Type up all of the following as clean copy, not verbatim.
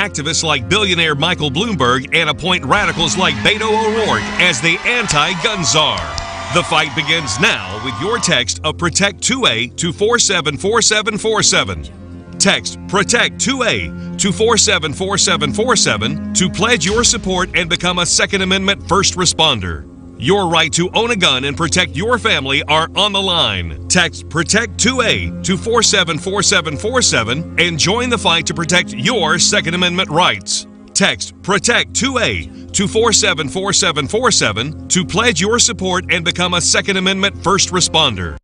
activists like billionaire Michael Bloomberg and appoint radicals like Beto O'Rourke as the anti-gun czar. The fight begins now with your text of Protect 2A to 474747. Text Protect 2A to 474747 to pledge your support and become a Second Amendment first responder. Your right to own a gun and protect your family are on the line. Text Protect 2A to 474747 and join the fight to protect your Second Amendment rights. Text Protect 2A to 474747 to pledge your support and become a Second Amendment first responder.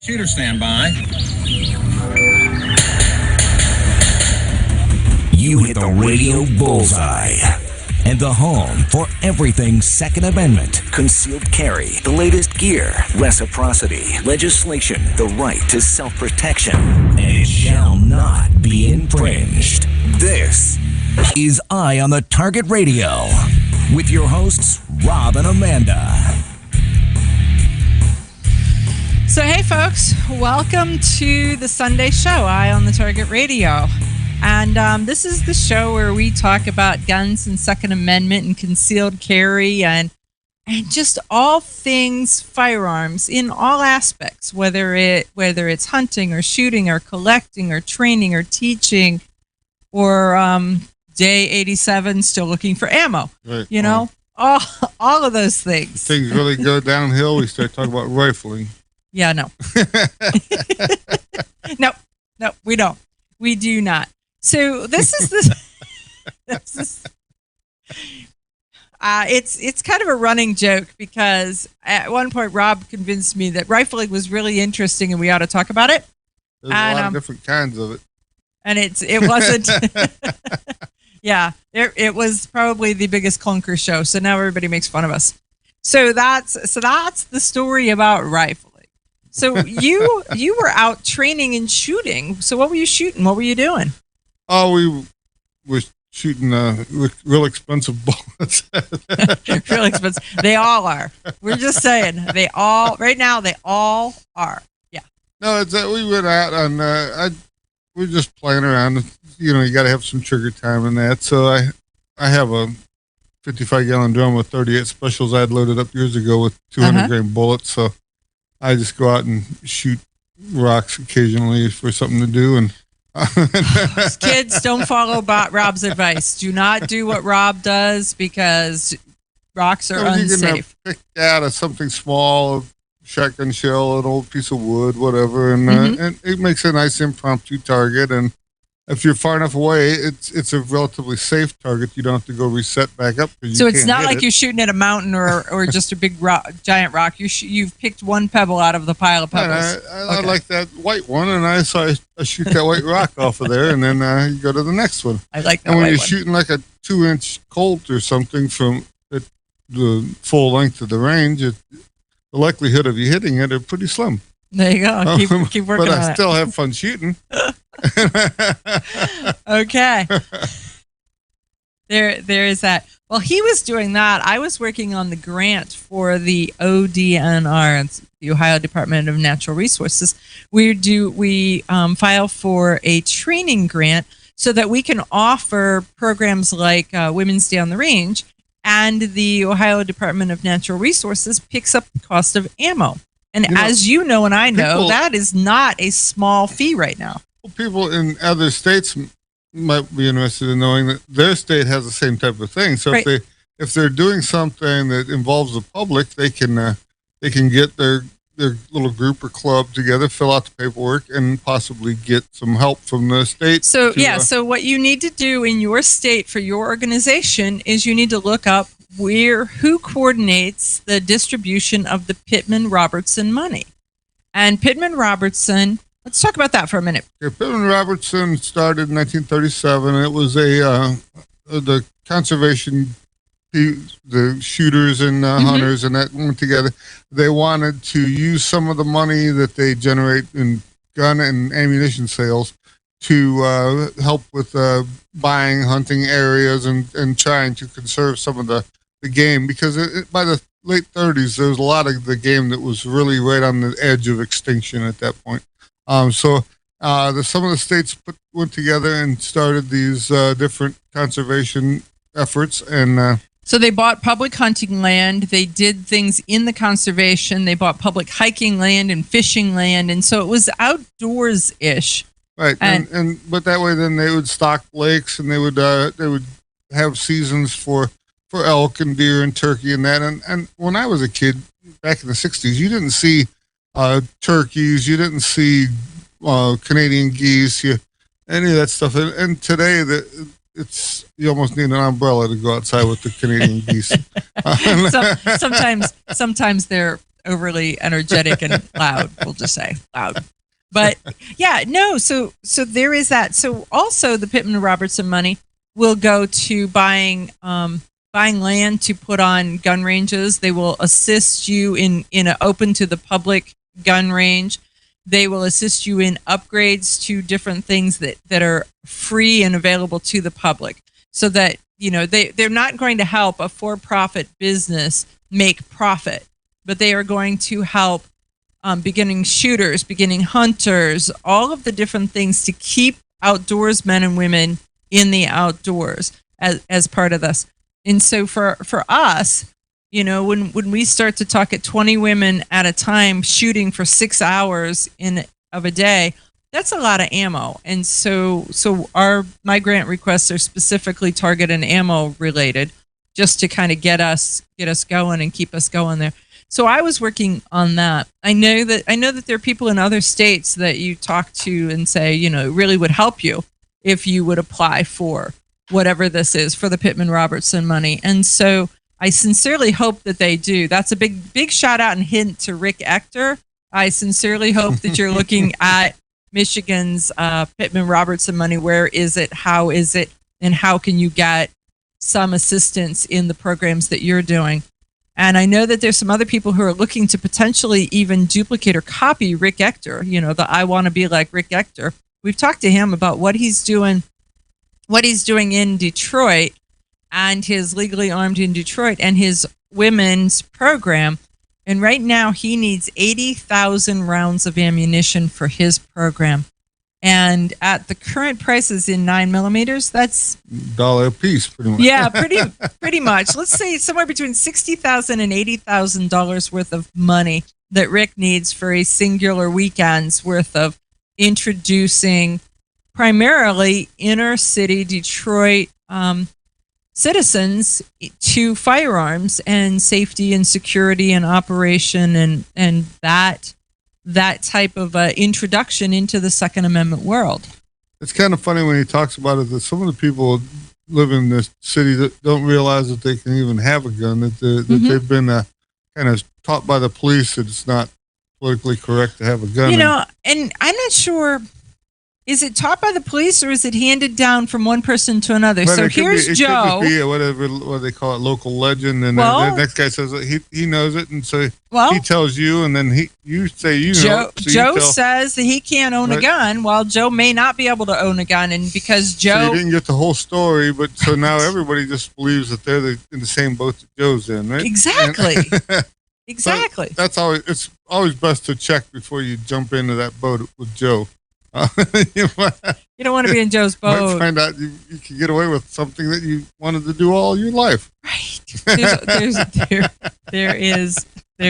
Shooter standby. You hit the radio bullseye. And the home for everything Second Amendment. Concealed carry, the latest gear, reciprocity, legislation, the right to self-protection. And it shall not be infringed. This is Eye on the Target Radio with your hosts, Rob and Amanda. So, hey, folks, welcome to the Sunday show, Eye on the Target Radio. And this is the show where we talk about guns and Second Amendment and concealed carry and just all things firearms in all aspects, whether it's hunting or shooting or collecting or training or teaching or day 87 still looking for ammo. Right. You know, all of those things. Things really go downhill. We start talking about rifling. Yeah, no. No, we don't. We do not. So this is it's kind of a running joke because at one point Rob convinced me that rifling was really interesting and we ought to talk about it. There's a lot of different kinds of it. And it wasn't. Yeah, it was probably the biggest clunker show. So now everybody makes fun of us. So that's the story about rifling. So you were out training and shooting. So what were you shooting? What were you doing? Oh, we were shooting real expensive bullets. Real expensive. They all are. We're just saying they all are. Yeah. No, it's we went out and we were just playing around. You know, you got to have some trigger time in that. So I have a 55-gallon drum with 38 specials I had loaded up years ago with 200-grain bullets. So I just go out and shoot rocks occasionally for something to do. And kids, don't follow Rob's advice. Do not do what Rob does because rocks are unsafe. You can pick out something small, a shotgun shell, an old piece of wood, whatever, and it makes a nice impromptu target. And if you're far enough away, it's a relatively safe target. You don't have to go reset back up. So it's not like you're shooting at a mountain or just a big giant rock. You've picked one pebble out of the pile of pebbles. I like that white one, and I shoot that white rock off of there, and then you go to the next one. I like that. And when you're shooting like a 2-inch Colt or something from the full length of the range, the likelihood of you hitting it are pretty slim. There you go. Keep working on it. But I still have fun shooting. Okay. There is that. Well, he was doing that. I was working on the grant for the ODNR, it's the Ohio Department of Natural Resources. We file for a training grant so that we can offer programs like Women's Day on the Range, and the Ohio Department of Natural Resources picks up the cost of ammo. And as you know and I know, that is not a small fee right now. Well, people in other states might be interested in knowing that their state has the same type of thing. So if they're doing something that involves the public, they can get their little group or club together, fill out the paperwork, and possibly get some help from the state. So so what you need to do in your state for your organization is you need to look up who coordinates the distribution of the Pittman-Robertson money. And Pittman-Robertson, let's talk about that for a minute. Yeah, Pittman-Robertson started in 1937. It was the conservation, the shooters and hunters, and that went together. They wanted to use some of the money that they generate in gun and ammunition sales to help with buying hunting areas and trying to conserve some of the game, because by the late 30s, there was a lot of the game that was really right on the edge of extinction at that point. So some of the states went together and started these different conservation efforts. And so they bought public hunting land. They did things in the conservation. They bought public hiking land and fishing land. And so it was outdoors-ish. Right. But that way then they would stock lakes, and they would have seasons for elk and deer and turkey and that. And when I was a kid back in the 60s, you didn't see turkeys, you didn't see Canadian geese, any of that stuff. And today you almost need an umbrella to go outside with the Canadian geese. Sometimes they're overly energetic and loud. We'll just say loud. But yeah, no. So there is that. So also the Pittman Robertson money will go to buying land to put on gun ranges. They will assist you in an open to the public gun range. They will assist you in upgrades to different things that are free and available to the public, so that they're not going to help a for-profit business make profit, but they are going to help beginning shooters, beginning hunters, all of the different things to keep outdoors men and women in the outdoors as part of this. And so for us, when we start to talk at 20 women at a time shooting for 6 hours of a day, that's a lot of ammo. And so my grant requests are specifically target and ammo related, just to kind of get us going and keep us going there. So I was working on that. I know that there are people in other states that you talk to and say, it really would help you if you would apply for whatever this is for the Pittman Robertson money. And so I sincerely hope that they do. That's a big shout out and hint to Rick Ector. I sincerely hope that you're looking at Michigan's Pittman Robertson money. Where is it? How is it? And how can you get some assistance in the programs that you're doing? And I know that there's some other people who are looking to potentially even duplicate or copy Rick Ector, the I want to be like Rick Ector. We've talked to him about what he's doing in Detroit and his Legally Armed in Detroit and his women's program. And right now he needs 80,000 rounds of ammunition for his program. And at the current prices in 9mm, that's $1 a piece, pretty much. Yeah, pretty much. Let's say somewhere between $60,000 and $80,000 worth of money that Rick needs for a singular weekend's worth of introducing primarily inner city Detroit citizens to firearms and safety and security and operation and that type of introduction into the Second Amendment world. It's kind of funny when he talks about it that some of the people live in this city that don't realize that they can even have a gun, that they've been kind of taught by the police that it's not politically correct to have a gun. And I'm not sure, is it taught by the police or is it handed down from one person to another? But so here's Joe. It could be what they call it, local legend, and the next guy says he knows it, and so he tells you, and then you say know. So Joe says that he can't own a gun, while Joe may not be able to own a gun, and because Joe, so you didn't get the whole story, but so now everybody just believes that they're in the same boat that Joe's in, right? Exactly. Exactly. It's always best to check before you jump into that boat with Joe. You don't want to be in Joe's boat. Might find out you can get away with something that you wanted to do all your life. Right. There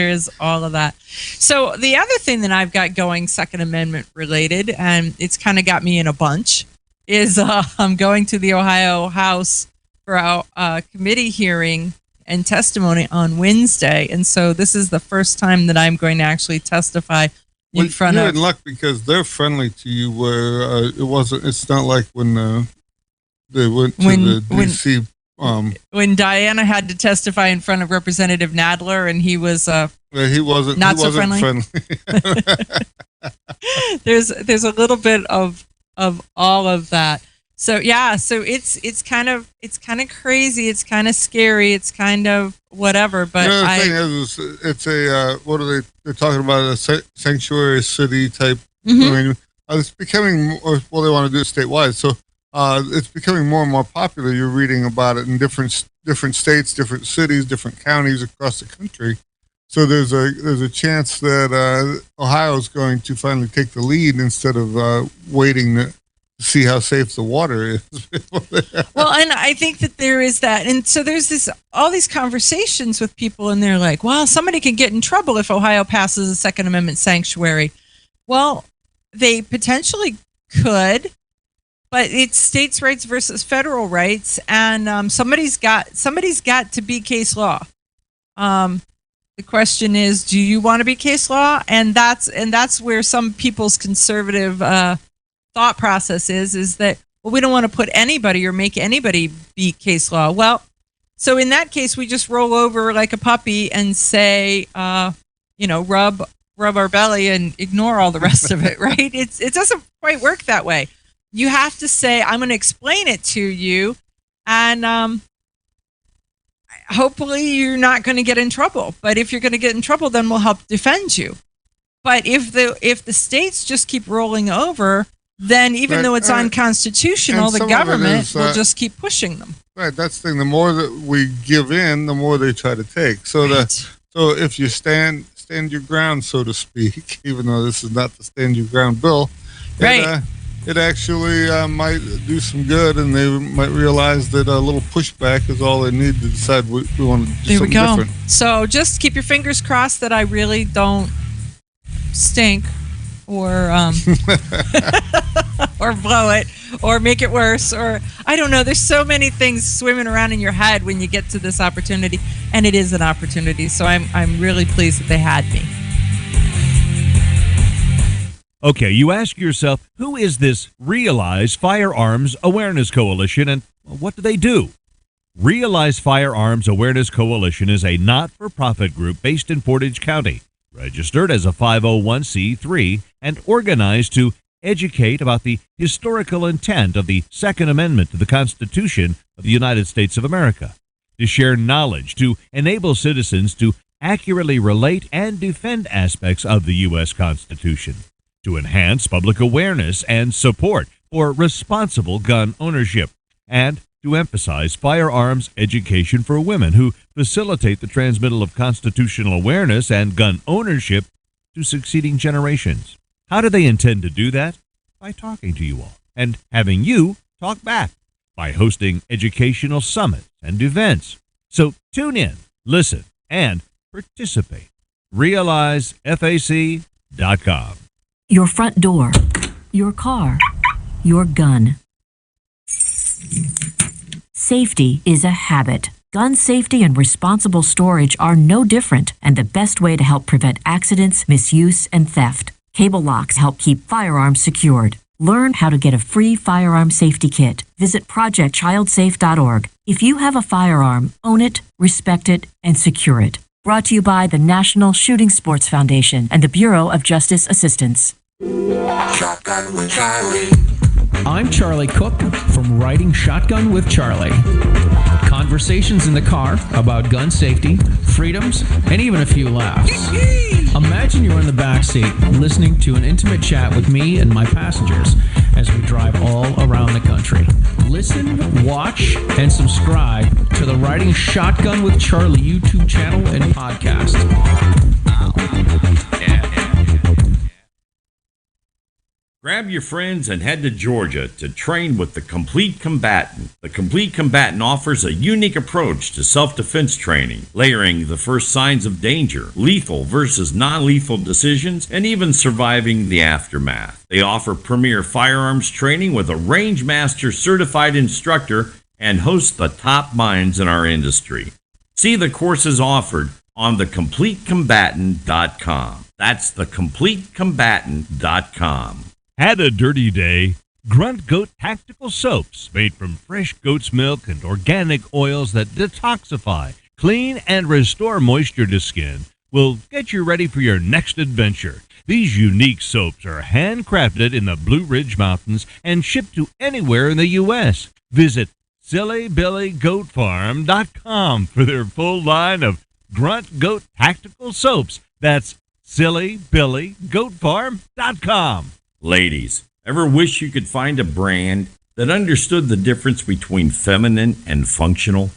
is all of that. So the other thing that I've got going Second Amendment related, and it's kind of got me in a bunch, is I'm going to the Ohio House for our committee hearing and testimony on Wednesday. And so this is the first time that I'm going to actually testify in front of. You're in luck because they're friendly to you. Where it's not like when they went to the DC. When Diana had to testify in front of Representative Nadler, and he was he wasn't so friendly. There's a little bit of all of that. So yeah, so it's kind of crazy. It's kind of scary. It's kind of whatever. But the thing is, it's a what are they're talking about, a sanctuary city type. Mm-hmm. I mean, it's becoming they want to do it statewide. So it's becoming more and more popular. You're reading about it in different states, different cities, different counties across the country. So there's a chance that Ohio is going to finally take the lead instead of waiting to see how safe the water is. Well, and I think that there is that. And so there's all these conversations with people, and they're like, well, somebody can get in trouble if Ohio passes a Second Amendment sanctuary. Well, they potentially could, but it's states' rights versus federal rights, and somebody's got to be case law. The question is, do you want to be case law? And that's where some people's conservative thought process is that, well, we don't want to put anybody or make anybody be case law. Well, so in that case, we just roll over like a puppy and say, rub rub our belly and ignore all the rest of it, right? It doesn't quite work that way. You have to say, I'm going to explain it to you, and hopefully you're not going to get in trouble. But if you're going to get in trouble, then we'll help defend you. But if the states just keep rolling over, then even though it's unconstitutional, the government will just keep pushing them. Right, that's the thing. The more that we give in, the more they try to take. So so if you stand your ground, so to speak, even though this is not the stand your ground bill, right? It actually might do some good, and they might realize that a little pushback is all they need to decide we want to do something different. So just keep your fingers crossed that I really don't stink or or blow it or make it worse, or I don't know. There's so many things swimming around in your head when you get to this opportunity, and it is an opportunity. So I'm really pleased that they had me. Okay, you ask yourself, who is this Realize Firearms Awareness Coalition, and what do they do? Realize Firearms Awareness Coalition is a not-for-profit group based in Portage County, registered as a 501c3, and organized to educate about the historical intent of the Second Amendment to the Constitution of the United States of America, to share knowledge, to enable citizens to accurately relate and defend aspects of the U.S. Constitution, to enhance public awareness and support for responsible gun ownership, and to emphasize firearms education for women who facilitate the transmittal of constitutional awareness and gun ownership to succeeding generations. How do they intend to do that? By talking to you all and having you talk back, by hosting educational summits and events. So tune in, listen, and participate. RealizeFAC.com. Your front door, your car, your gun. Safety is a habit. Gun safety and responsible storage are no different, and the best way to help prevent accidents, misuse, and theft. Cable locks help keep firearms secured. Learn how to get a free firearm safety kit. Visit projectchildsafe.org. If you have a firearm, own it, respect it, and secure it. Brought to you by the National Shooting Sports Foundation and the Bureau of Justice Assistance. Shotgun with Charlie. I'm Charlie Cook from Riding Shotgun with Charlie. Conversations in the car about gun safety, freedoms, and even a few laughs. Imagine you're in the back seat listening to an intimate chat with me and my passengers as we drive all around the country. Listen, watch, and subscribe to the Riding Shotgun with Charlie YouTube channel and podcast. Grab your friends and head to Georgia to train with the Complete Combatant. The Complete Combatant offers a unique approach to self-defense training, layering the first signs of danger, lethal versus non-lethal decisions, and even surviving the aftermath. They offer premier firearms training with a range master certified instructor and host the top minds in our industry. See the courses offered on thecompletecombatant.com. That's thecompletecombatant.com. Had a dirty day? Grunt Goat Tactical Soaps, made from fresh goat's milk and organic oils that detoxify, clean, and restore moisture to skin, will get you ready for your next adventure. These unique soaps are handcrafted in the Blue Ridge Mountains and shipped to anywhere in the U.S. Visit SillyBillyGoatFarm.com for their full line of Grunt Goat Tactical Soaps. That's SillyBillyGoatFarm.com. Ladies, ever wish you could find a brand that understood the difference between feminine and functional?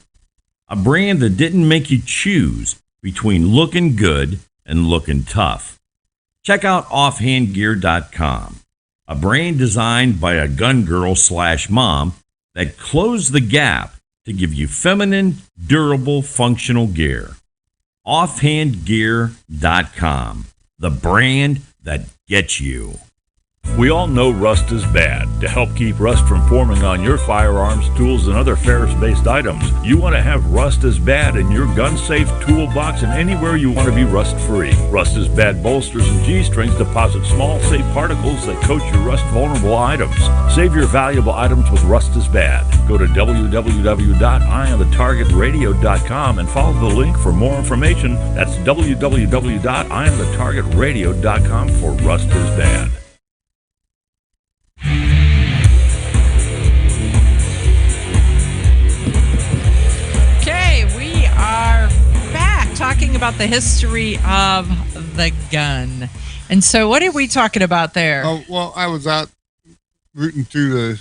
A brand that didn't make you choose between looking good and looking tough. Check out offhandgear.com, a brand designed by a gun girl / mom that closed the gap to give you feminine, durable, functional gear. Offhandgear.com, the brand that gets you. We all know rust is bad. To help keep rust from forming on your firearms, tools, and other ferrous-based items, you want to have Rust is Bad in your gun-safe toolbox and anywhere you want to be rust-free. Rust is Bad bolsters and G-strings deposit small, safe particles that coat your rust-vulnerable items. Save your valuable items with Rust is Bad. Go to www.eyeonthetargetradio.com and follow the link for more information. That's www.eyeonthetargetradio.com for Rust is Bad. Okay, we are back talking about the history of the gun. And so what are we talking about there? Oh, well, I was out rooting through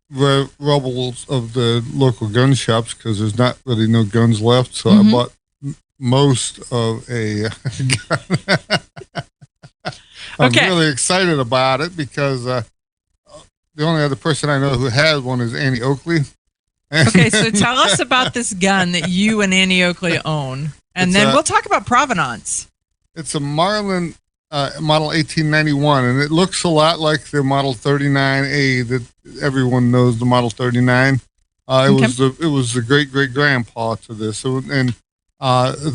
the rubbles of the local gun shops because there's not really no guns left. So I bought most of a gun. I'm really excited about it because the only other person I know who has one is Annie Oakley. Okay, so tell us about this gun that you and Annie Oakley own, and then we'll talk about provenance. It's a Marlin model 1891, and it looks a lot like the Model 39A that everyone knows, the Model 39. It was the great-great-grandpa to this. So, and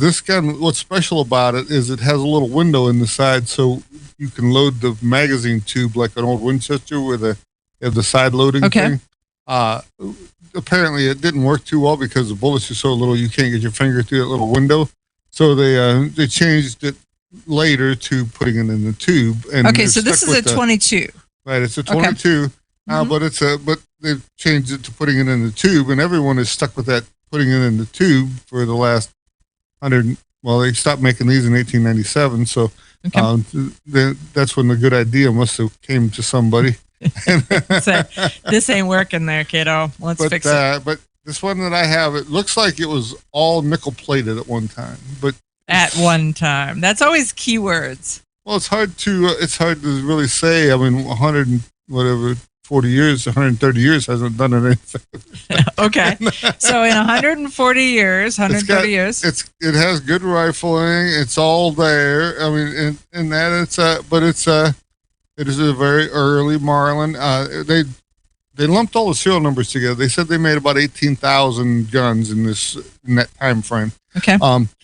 this gun, what's special about it is it has a little window in the side, so you can load the magazine tube like an old Winchester with the side loading thing. Apparently it didn't work too well because the bullets are so little you can't get your finger through that little window. So they changed it later to putting it in the tube. And so this is a 22. Right, it's a 22, but they've changed it to putting it in the tube, and everyone is stuck with that putting it in the tube for the last 100. Well, they stopped making these in 1897, so that's when the good idea must have came to somebody. So, this ain't working there, kiddo. Let's fix it. But this one that I have, it looks like it was all nickel plated at one time. But at one time, that's always keywords. Well, it's hard to really say. I mean, 130 years hasn't done anything. Okay, so in 130 years, it has good rifling. It's all there. I mean, in that it is a very early Marlin. They lumped all the serial numbers together. They said they made about 18,000 guns in that time frame. Okay.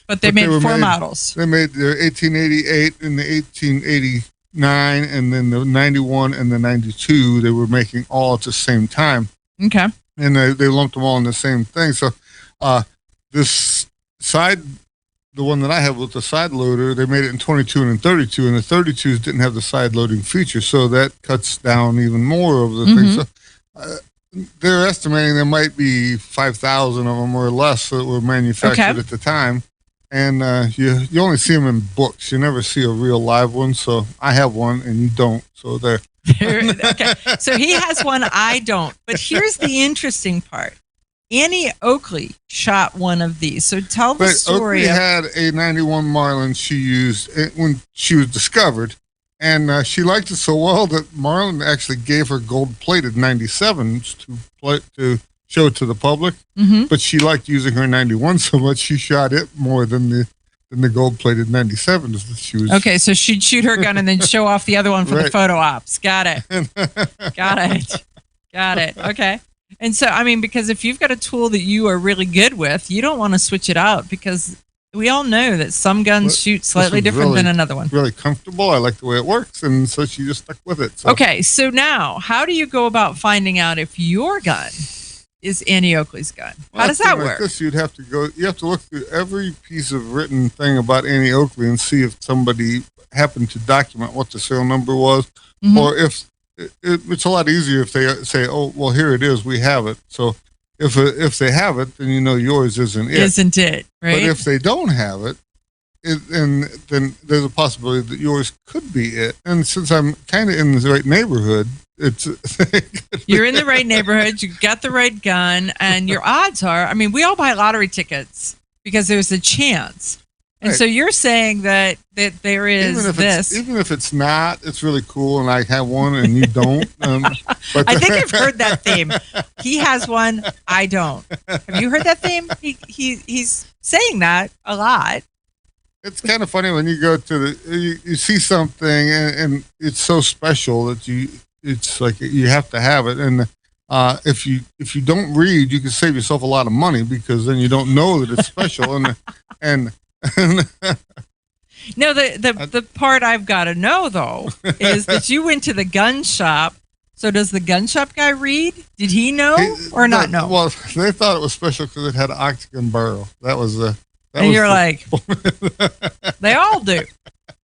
But they made four models. They made the 1888 and the 1889, and then the 91 and the 92. They were making all at the same time. Okay. And they lumped them all in the same thing. So this side, the one that I have with the side loader, they made it in 22 and in 32, and the 32s didn't have the side loading feature, so that cuts down even more of the thing. So they're estimating there might be 5,000 of them or less that were manufactured at the time, and you only see them in books. You never see a real live one, so I have one, and you don't, so there. Okay, so he has one, I don't. But here's the interesting part. Annie Oakley shot one of these. So tell the story. Oakley had a 91 Marlin she used when she was discovered, and she liked it so well that Marlin actually gave her gold-plated 97s to show it to the public. But she liked using her 91 so much she shot it more than the gold-plated 97s that she was. Okay, so she'd shoot her gun and then show off the other one for the photo ops. Got it. Got it. Okay. And so, I mean, because if you've got a tool that you are really good with, you don't want to switch it out because we all know that some guns shoot slightly different than another one. Really comfortable. I like the way it works, and so she just stuck with it. So. Okay, so now, how do you go about finding out if your gun is Annie Oakley's gun? How does that work? You have to look through every piece of written thing about Annie Oakley and see if somebody happened to document what the serial number was, or if it's a lot easier if they say, "Oh, well, here it is. We have it." So if they have it, then you know yours isn't it. Isn't it? Right. But if they don't have it, then there's a possibility that yours could be it. And since I'm kind of in the right neighborhood, you're in the right neighborhood. You got the right gun, and your odds are. I mean, we all buy lottery tickets because there's a chance. And so you're saying that there is even if it's not, it's really cool, and I have one and you don't. But I think I've heard that theme. He has one, I don't. Have you heard that theme? He's saying that a lot. It's kind of funny when you go to you see something and it's so special that it's like you have to have it. And if you don't read, you can save yourself a lot of money because then you don't know that it's special. and No, the part I've got to know though is that you went to the gun shop. So does the gun shop guy read? Did he know or not know? Well, they thought it was special because it had an octagon barrel. That was the. And you're like, they all do,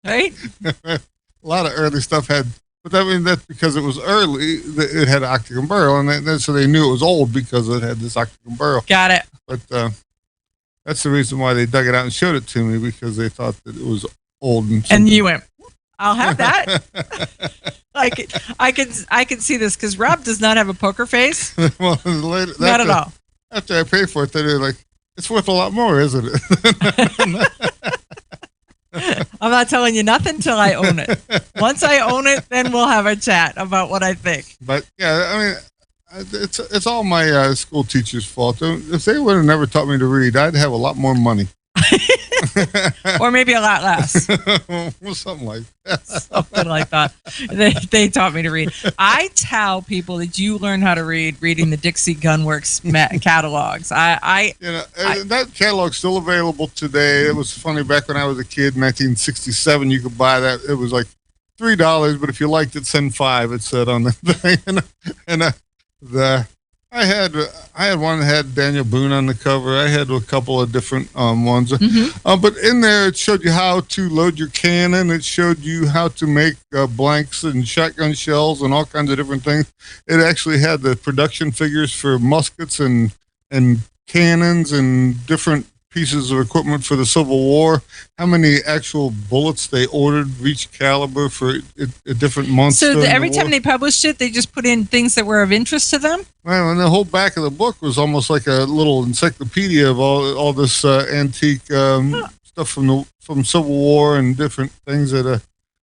right? A lot of early stuff had, but that's because it was early. It had an octagon barrel, and so they knew it was old because it had this octagon barrel. Got it. But that's the reason why they dug it out and showed it to me because they thought that it was old. And you went, I'll have that. I can see this because Rob does not have a poker face. Well, later, not at all. After I pay for it, they're like, it's worth a lot more, isn't it? I'm not telling you nothing till I own it. Once I own it, then we'll have a chat about what I think. But yeah, I mean, it's all my school teachers' fault. If they would have never taught me to read, I'd have a lot more money. Or maybe a lot less. Well, something like that. Something like that. They taught me to read. I tell people that you learn how to read reading the Dixie Gunworks catalogs. That catalog's still available today. It was funny back when I was a kid in 1967. You could buy that. It was like $3, but if you liked it, send $5. It said on the thing. I had one that had Daniel Boone on the cover. I had a couple of different ones. Mm-hmm. But in there, it showed you how to load your cannon. It showed you how to make blanks and shotgun shells and all kinds of different things. It actually had the production figures for muskets and cannons and different pieces of equipment for the Civil War, how many actual bullets they ordered of each caliber for a different month. So every time they published it, they just put in things that were of interest to them? Well, and the whole back of the book was almost like a little encyclopedia of all this antique stuff from Civil War and different things that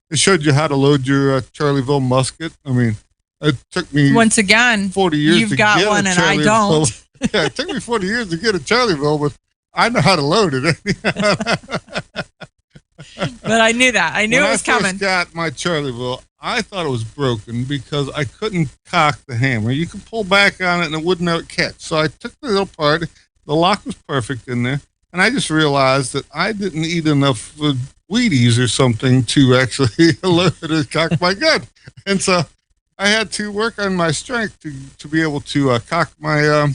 it showed you how to load your Charleville musket. I mean, it took me once again 40 years you've to got get one a and I don't. Yeah, it took me 40 years to get a Charleville, but I know how to load it. But I knew that. I knew it was coming. When I first got my Charleville, I thought it was broken because I couldn't cock the hammer. You could pull back on it and it wouldn't catch. So I took the little part. The lock was perfect in there. And I just realized that I didn't eat enough Wheaties or something to actually load and cock my gun. And so I had to work on my strength to be able to cock my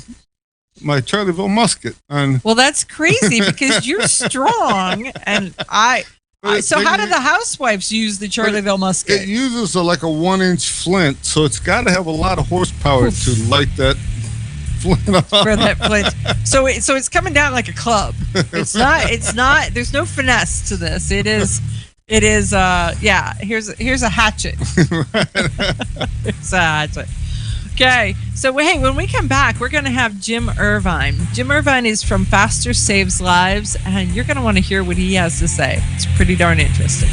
Charleville musket. Well, that's crazy because you're strong, and so how do the housewives use the Charleville musket? It uses like a 1-inch flint, so it's got to have a lot of horsepower to light that flint on. For that flint. So it's coming down like a club. It's not. There's no finesse to this. It is. Here's a hatchet. It's a hatchet. Okay, so hey, when we come back, we're going to have Jim Irvine. Jim Irvine is from Faster Saves Lives, and you're going to want to hear what he has to say. It's pretty darn interesting.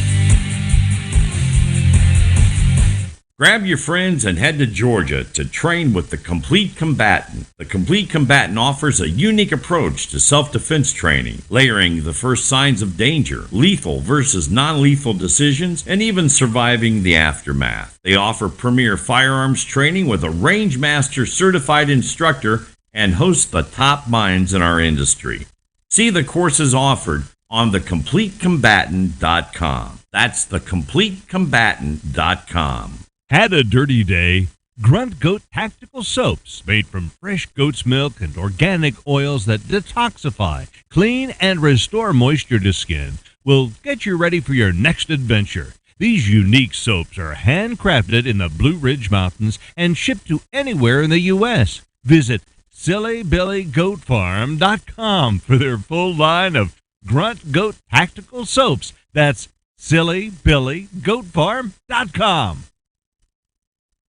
Grab your friends and head to Georgia to train with the Complete Combatant. The Complete Combatant offers a unique approach to self-defense training, layering the first signs of danger, lethal versus non-lethal decisions, and even surviving the aftermath. They offer premier firearms training with a Range Master certified instructor and host the top minds in our industry. See the courses offered on thecompletecombatant.com. That's thecompletecombatant.com. Had a dirty day? Grunt Goat Tactical Soaps, made from fresh goat's milk and organic oils that detoxify, clean, and restore moisture to skin, will get you ready for your next adventure. These unique soaps are handcrafted in the Blue Ridge Mountains and shipped to anywhere in the U.S. Visit SillyBillyGoatFarm.com for their full line of Grunt Goat Tactical Soaps. That's SillyBillyGoatFarm.com.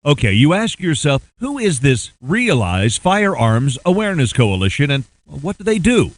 Okay, you ask yourself, who is this Realize Firearms Awareness Coalition, and what do they do?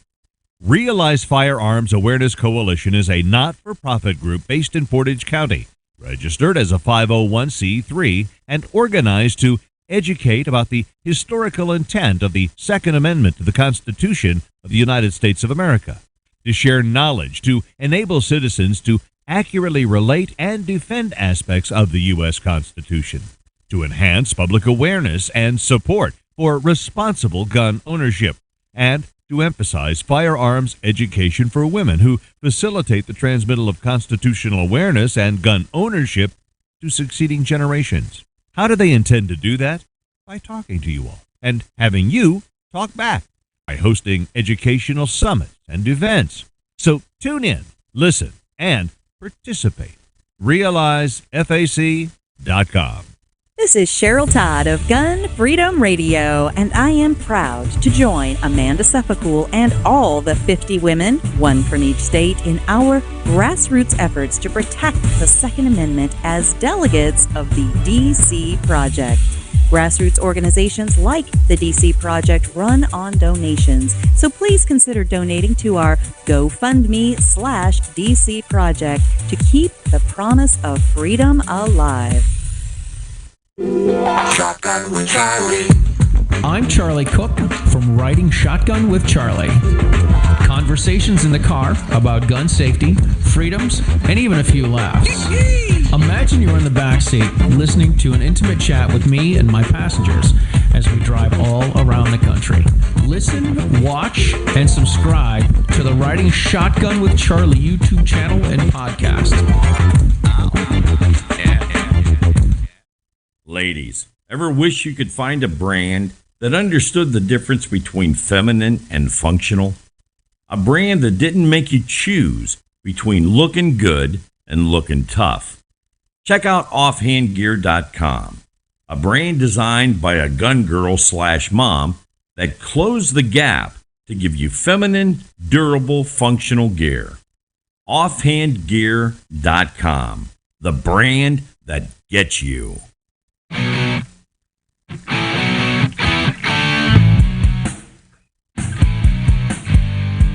Realize Firearms Awareness Coalition is a not-for-profit group based in Portage County, registered as a 501c3, and organized to educate about the historical intent of the Second Amendment to the Constitution of the United States of America. to share knowledge, to enable citizens to accurately relate and defend aspects of the U.S. Constitution, to enhance public awareness and support for responsible gun ownership, and to emphasize firearms education for women who facilitate the transmittal of constitutional awareness and gun ownership to succeeding generations. How do they intend to do that? By talking to you all and having you talk back by hosting educational summits and events. So tune in, listen, and participate. RealizeFAC.com. This is Cheryl Todd of Gun Freedom Radio, and I am proud to join Amanda Suffolcool and all the 50 women, one from each state, in our grassroots efforts to protect the Second Amendment as delegates of the DC Project. Grassroots organizations like the DC Project run on donations, so please consider donating to our GoFundMe/DC Project to keep the promise of freedom alive. Shotgun with Charlie. I'm Charlie Cook from Riding Shotgun with Charlie. Conversations in the car about gun safety, freedoms, and even a few laughs. Imagine you're in the back seat listening to an intimate chat with me and my passengers as we drive all around the country. Listen, watch, and subscribe to the Riding Shotgun with Charlie YouTube channel and podcast. Ladies, ever wish you could find a brand that understood the difference between feminine and functional? A brand that didn't make you choose between looking good and looking tough. Check out offhandgear.com, a brand designed by a gun girl/mom that closed the gap to give you feminine, durable, functional gear. Offhandgear.com, the brand that gets you.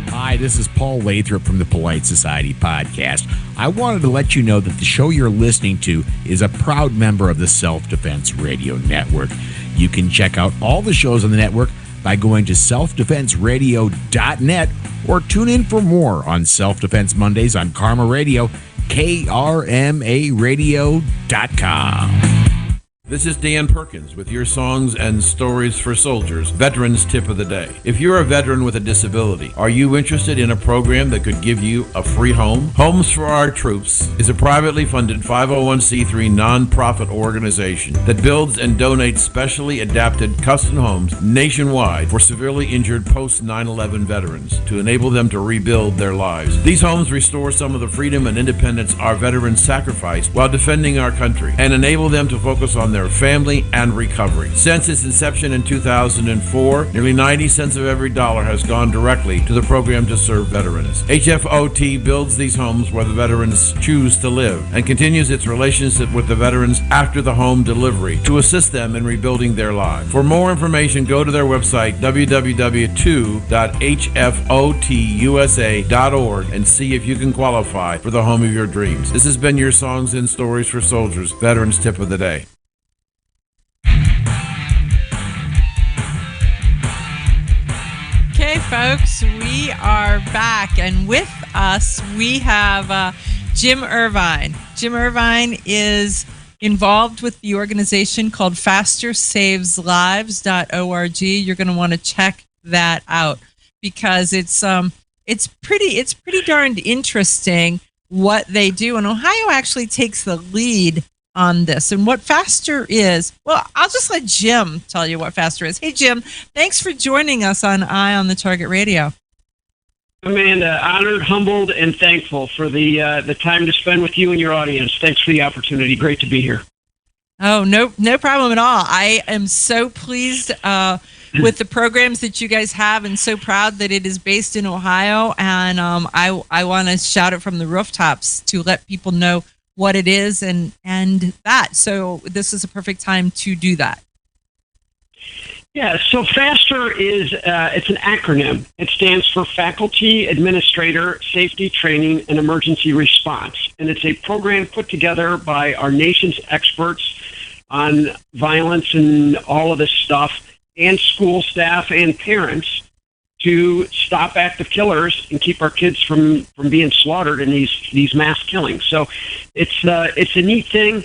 Hi, this is Paul Lathrop from the Polite Society podcast. I wanted to let you know that the show you're listening to is a proud member of the Self-Defense Radio Network. You can check out all the shows on the network by going to selfdefenseradio.net or tune in for more on Self-Defense Mondays on Karma Radio, KRMAradio.com. This is Dan Perkins with your Songs and Stories for Soldiers, Veterans Tip of the Day. If you're a veteran with a disability, are you interested in a program that could give you a free home? Homes for Our Troops is a privately funded 501c3 nonprofit organization that builds and donates specially adapted custom homes nationwide for severely injured post-9/11 veterans to enable them to rebuild their lives. These homes restore some of the freedom and independence our veterans sacrificed while defending our country and enable them to focus on their family and recovery. Since its inception in 2004, nearly 90 cents of every dollar has gone directly to the program to serve veterans. HFOT builds these homes where the veterans choose to live and continues its relationship with the veterans after the home delivery to assist them in rebuilding their lives. For more information, go to their website, www.hfotusa.org, and see if you can qualify for the home of your dreams. This has been your Songs and Stories for Soldiers, Veterans Tip of the Day. Okay, folks, we are back, and with us we have Jim Irvine. Jim Irvine is involved with the organization called FasterSavesLives.org. You're going to want to check that out because it's pretty darned interesting what they do, and Ohio actually takes the lead on this. And what Faster is, well, I'll just let Jim tell you what Faster is. Hey, Jim, thanks for joining us on Eye on the Target Radio. Amanda, honored, humbled, and thankful for the time to spend with you and your audience. Thanks for the opportunity. Great to be here. Oh, no problem at all. I am so pleased with the programs that you guys have and so proud that it is based in Ohio. And I want to shout it from the rooftops to let people know what it is and that. So this is a perfect time to do that. Yeah, so FASTER is it's an acronym. It stands for Faculty, Administrator, Safety, Training, and Emergency Response. And it's a program put together by our nation's experts on violence and all of this stuff, and school staff and parents to stop active killers and keep our kids from being slaughtered in these mass killings. So it's a neat thing,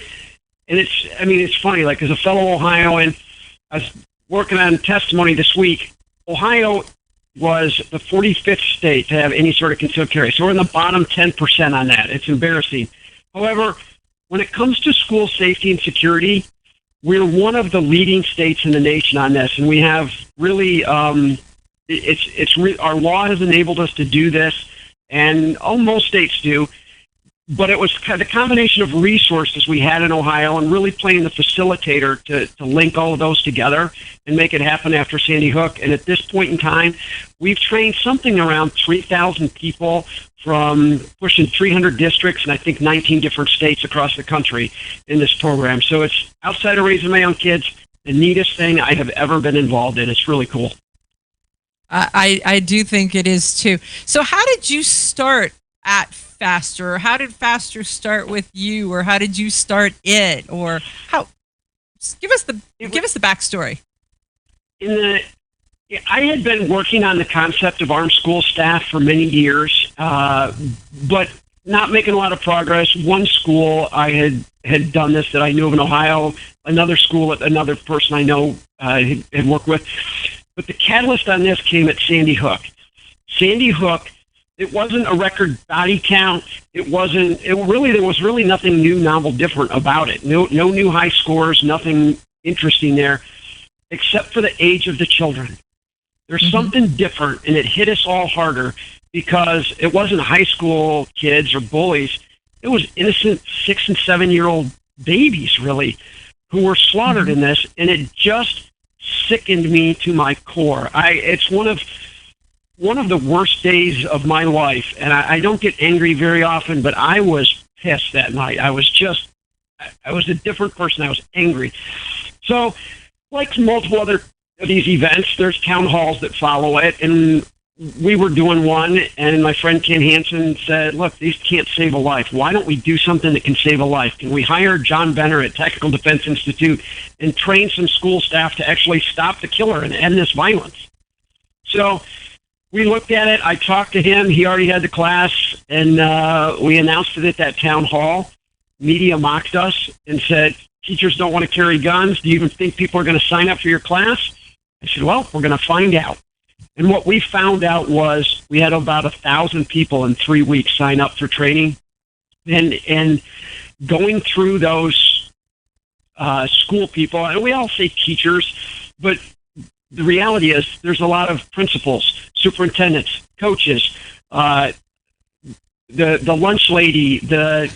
and it's funny. Like, as a fellow Ohioan, I was working on testimony this week. Ohio was the 45th state to have any sort of concealed carry. So we're in the bottom 10% on that. It's embarrassing. However, when it comes to school safety and security, we're one of the leading states in the nation on this, and we have really our law has enabled us to do this, and most states do. But it was kind of the combination of resources we had in Ohio and really playing the facilitator to link all of those together and make it happen after Sandy Hook. And at this point in time, we've trained something around 3,000 people from pushing 300 districts and I think 19 different states across the country in this program. So it's, outside of raising my own kids, the neatest thing I have ever been involved in. It's really cool. I do think it is too. So how did you start at Faster? Or how did Faster start with you, or how did you start it, or how? Give us the backstory. I had been working on the concept of armed school staff for many years, but not making a lot of progress. One school I had done this that I knew of in Ohio. Another school that another person I know had worked with. But the catalyst on this came at Sandy Hook. Sandy Hook. It wasn't a record body count. There was really nothing new, novel, different about it. No new high scores, nothing interesting there, except for the age of the children. There's something different, and it hit us all harder because it wasn't high school kids or bullies. It was innocent 6 and 7 year old babies, really, who were slaughtered in this, and it just sickened me to my core. It's one of the worst days of my life, and I don't get angry very often, but I was pissed that night. I was a different person. I was angry. So, like multiple other of these events, there's town halls that follow it, and we were doing one, and my friend Ken Hansen said, look, these can't save a life. Why don't we do something that can save a life? Can we hire John Benner at Technical Defense Institute and train some school staff to actually stop the killer and end this violence? So we looked at it. I talked to him. He already had the class, and we announced it at that town hall. Media mocked us and said, teachers don't want to carry guns. Do you even think people are going to sign up for your class? I said, well, we're going to find out. And what we found out was we had about 1,000 people in 3 weeks sign up for training. And going through those school people, and we all say teachers, but the reality is there's a lot of principals, superintendents, coaches, the lunch lady, the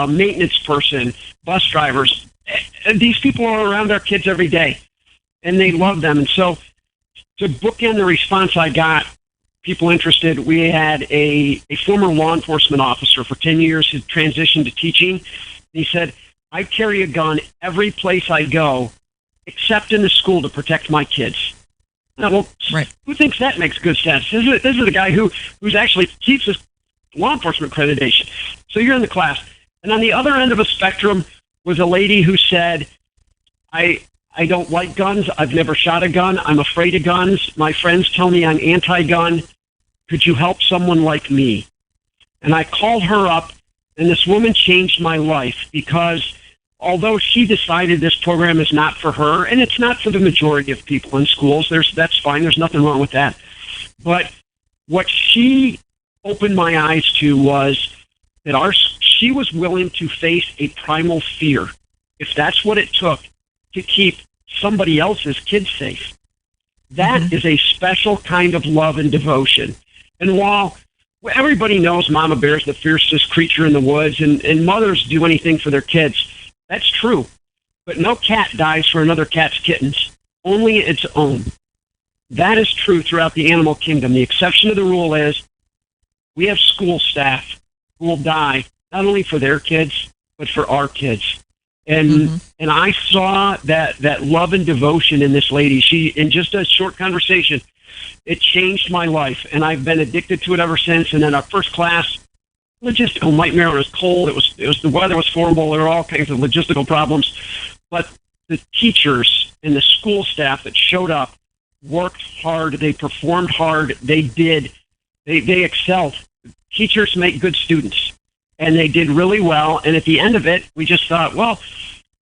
maintenance person, bus drivers. And these people are around our kids every day, and they love them. And so to bookend the response I got, people interested, we had a former law enforcement officer for 10 years who transitioned to teaching. He said, I carry a gun every place I go, except in the school to protect my kids. Now, well, right. Who thinks that makes good sense? This is a guy who's actually keeps his law enforcement accreditation. So you're in the class. And on the other end of a spectrum was a lady who said, I don't like guns. I've never shot a gun. I'm afraid of guns. My friends tell me I'm anti-gun. Could you help someone like me? And I called her up, and this woman changed my life because although she decided this program is not for her, and it's not for the majority of people in schools, that's fine. There's nothing wrong with that. But what she opened my eyes to was that she was willing to face a primal fear, if that's what it took, to keep somebody else's kids safe. That is a special kind of love and devotion. And while everybody knows Mama Bear is the fiercest creature in the woods, and mothers do anything for their kids, that's true. But no cat dies for another cat's kittens, only its own. That is true throughout the animal kingdom. The exception to the rule is we have school staff who will die not only for their kids, but for our kids. And I saw that love and devotion in this lady. She, in just a short conversation, it changed my life, and I've been addicted to it ever since. And then our first class, logistical nightmare. It was cold. It was the weather was horrible. There were all kinds of logistical problems. But the teachers and the school staff that showed up worked hard. They performed hard. They excelled. Teachers make good students, and they did really well. And at the end of it, we just thought, well,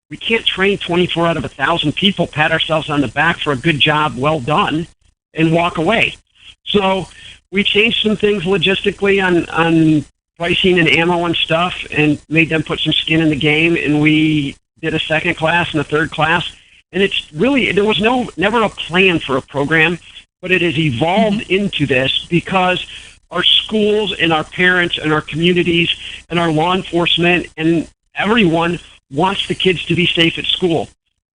we can't train 24 out of 1,000 people, pat ourselves on the back for a good job, well done, and walk away. So we changed some things logistically on pricing and ammo and stuff, and made them put some skin in the game. And we did a second class and a third class. And it's really, there was never a plan for a program, but it has evolved into this because our schools and our parents and our communities and our law enforcement and everyone wants the kids to be safe at school.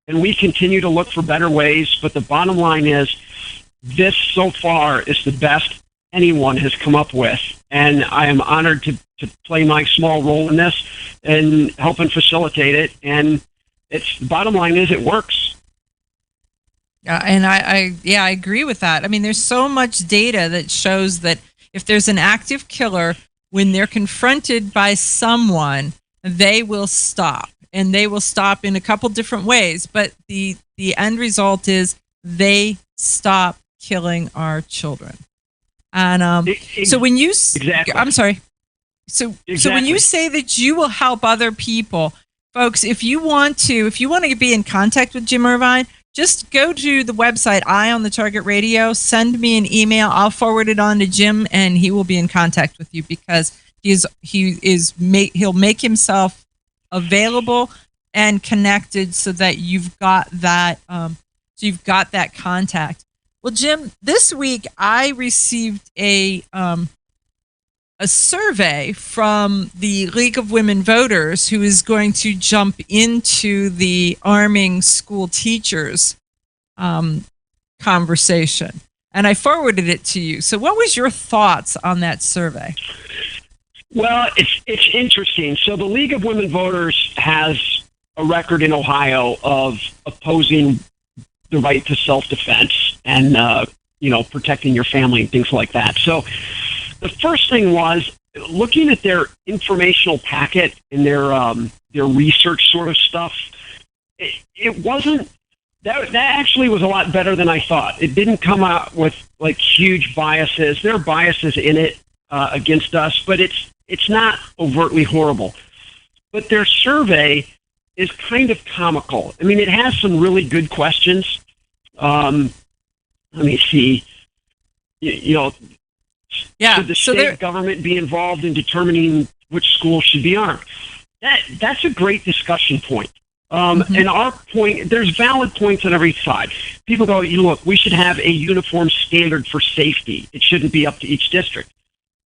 And we continue to look for better ways, but the bottom line is this so far is the best anyone has come up with. And I am honored to play my small role in this and help and facilitate it. And it's the bottom line is it works. Yeah, and I agree with that. I mean, there's so much data that shows that if there's an active killer, when they're confronted by someone, they will stop. And they will stop in a couple different ways. But the end result is they stop killing our children. And so when you... Exactly. I'm sorry. So when you say that you will help other people, folks, if you want to be in contact with Jim Irvine, just go to the website, Eye on the Target Radio, send me an email. I'll forward it on to Jim, and he will be in contact with you because he'll make himself available and connected so that you've got that contact. Well, Jim, this week I received a survey from the League of Women Voters, who is going to jump into the arming school teachers conversation. And I forwarded it to you. So what was your thoughts on that survey? Well, it's interesting. So the League of Women Voters has a record in Ohio of opposing the right to self-defense and, protecting your family and things like that. So the first thing was looking at their informational packet and their research sort of stuff. It wasn't that actually was a lot better than I thought. It didn't come out with like huge biases. There are biases in it against us, but it's not overtly horrible. But their survey is kind of comical. I mean, it has some really good questions. Let me see. Should the state government be involved in determining which schools should be armed? That's a great discussion point. And our point, there's valid points on every side. People go, look, we should have a uniform standard for safety. It shouldn't be up to each district.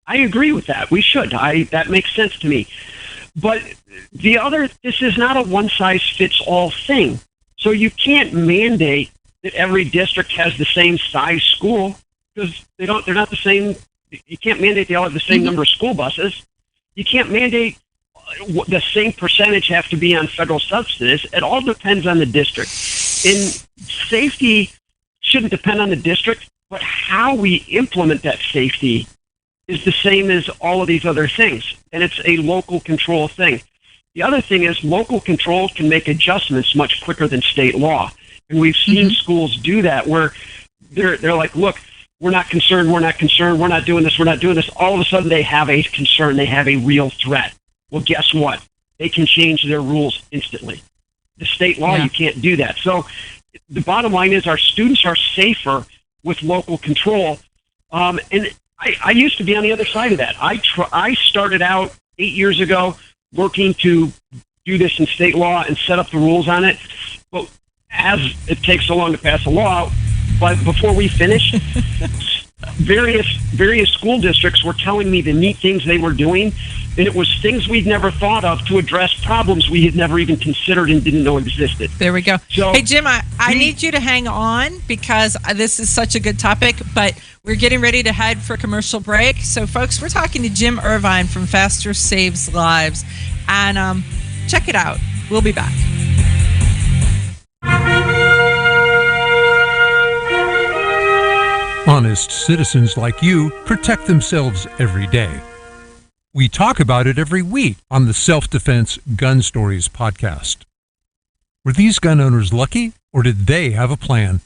I agree with that. We should. That makes sense to me. But this is not a one-size-fits-all thing. So you can't mandate that every district has the same size school because they're not the same. You can't mandate they all have the same number of school buses. You can't mandate the same percentage have to be on federal subsidies. It all depends on the district. And safety shouldn't depend on the district, but how we implement that safety is the same as all of these other things. And it's a local control thing. The other thing is local control can make adjustments much quicker than state law. And we've seen schools do that where they're like, look, we're not concerned, we're not doing this. All of a sudden they have a concern, they have a real threat. Well, guess what? They can change their rules instantly. The state law, you can't do that. So the bottom line is our students are safer with local control. And I used to be on the other side of that. I started out 8 years ago working to do this in state law and set up the rules on it. But as it takes so long to pass a law, but before we finished, various school districts were telling me the neat things they were doing, and it was things we'd never thought of to address problems we had never even considered and didn't know existed. There we go. So, hey, Jim, I need you to hang on because this is such a good topic, but we're getting ready to head for a commercial break. So, folks, we're talking to Jim Irvine from Faster Saves Lives, and check it out. We'll be back. Honest citizens like you protect themselves every day. We talk about it every week on the Self-Defense Gun Stories podcast. Were these gun owners lucky, or did they have a plan?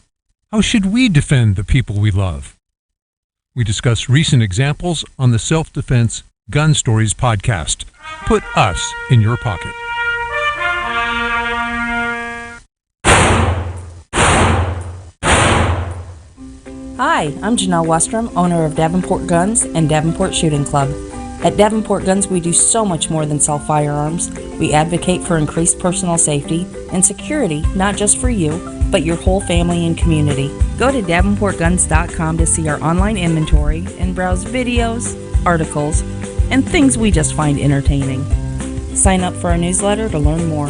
How should we defend the people we love? We discuss recent examples on the Self-Defense Gun Stories podcast. Put us in your pocket. Hi, I'm Janelle Westrom, owner of Davenport Guns and Davenport Shooting Club. At Davenport Guns, we do so much more than sell firearms. We advocate for increased personal safety and security, not just for you, but your whole family and community. Go to davenportguns.com to see our online inventory and browse videos, articles, and things we just find entertaining. Sign up for our newsletter to learn more.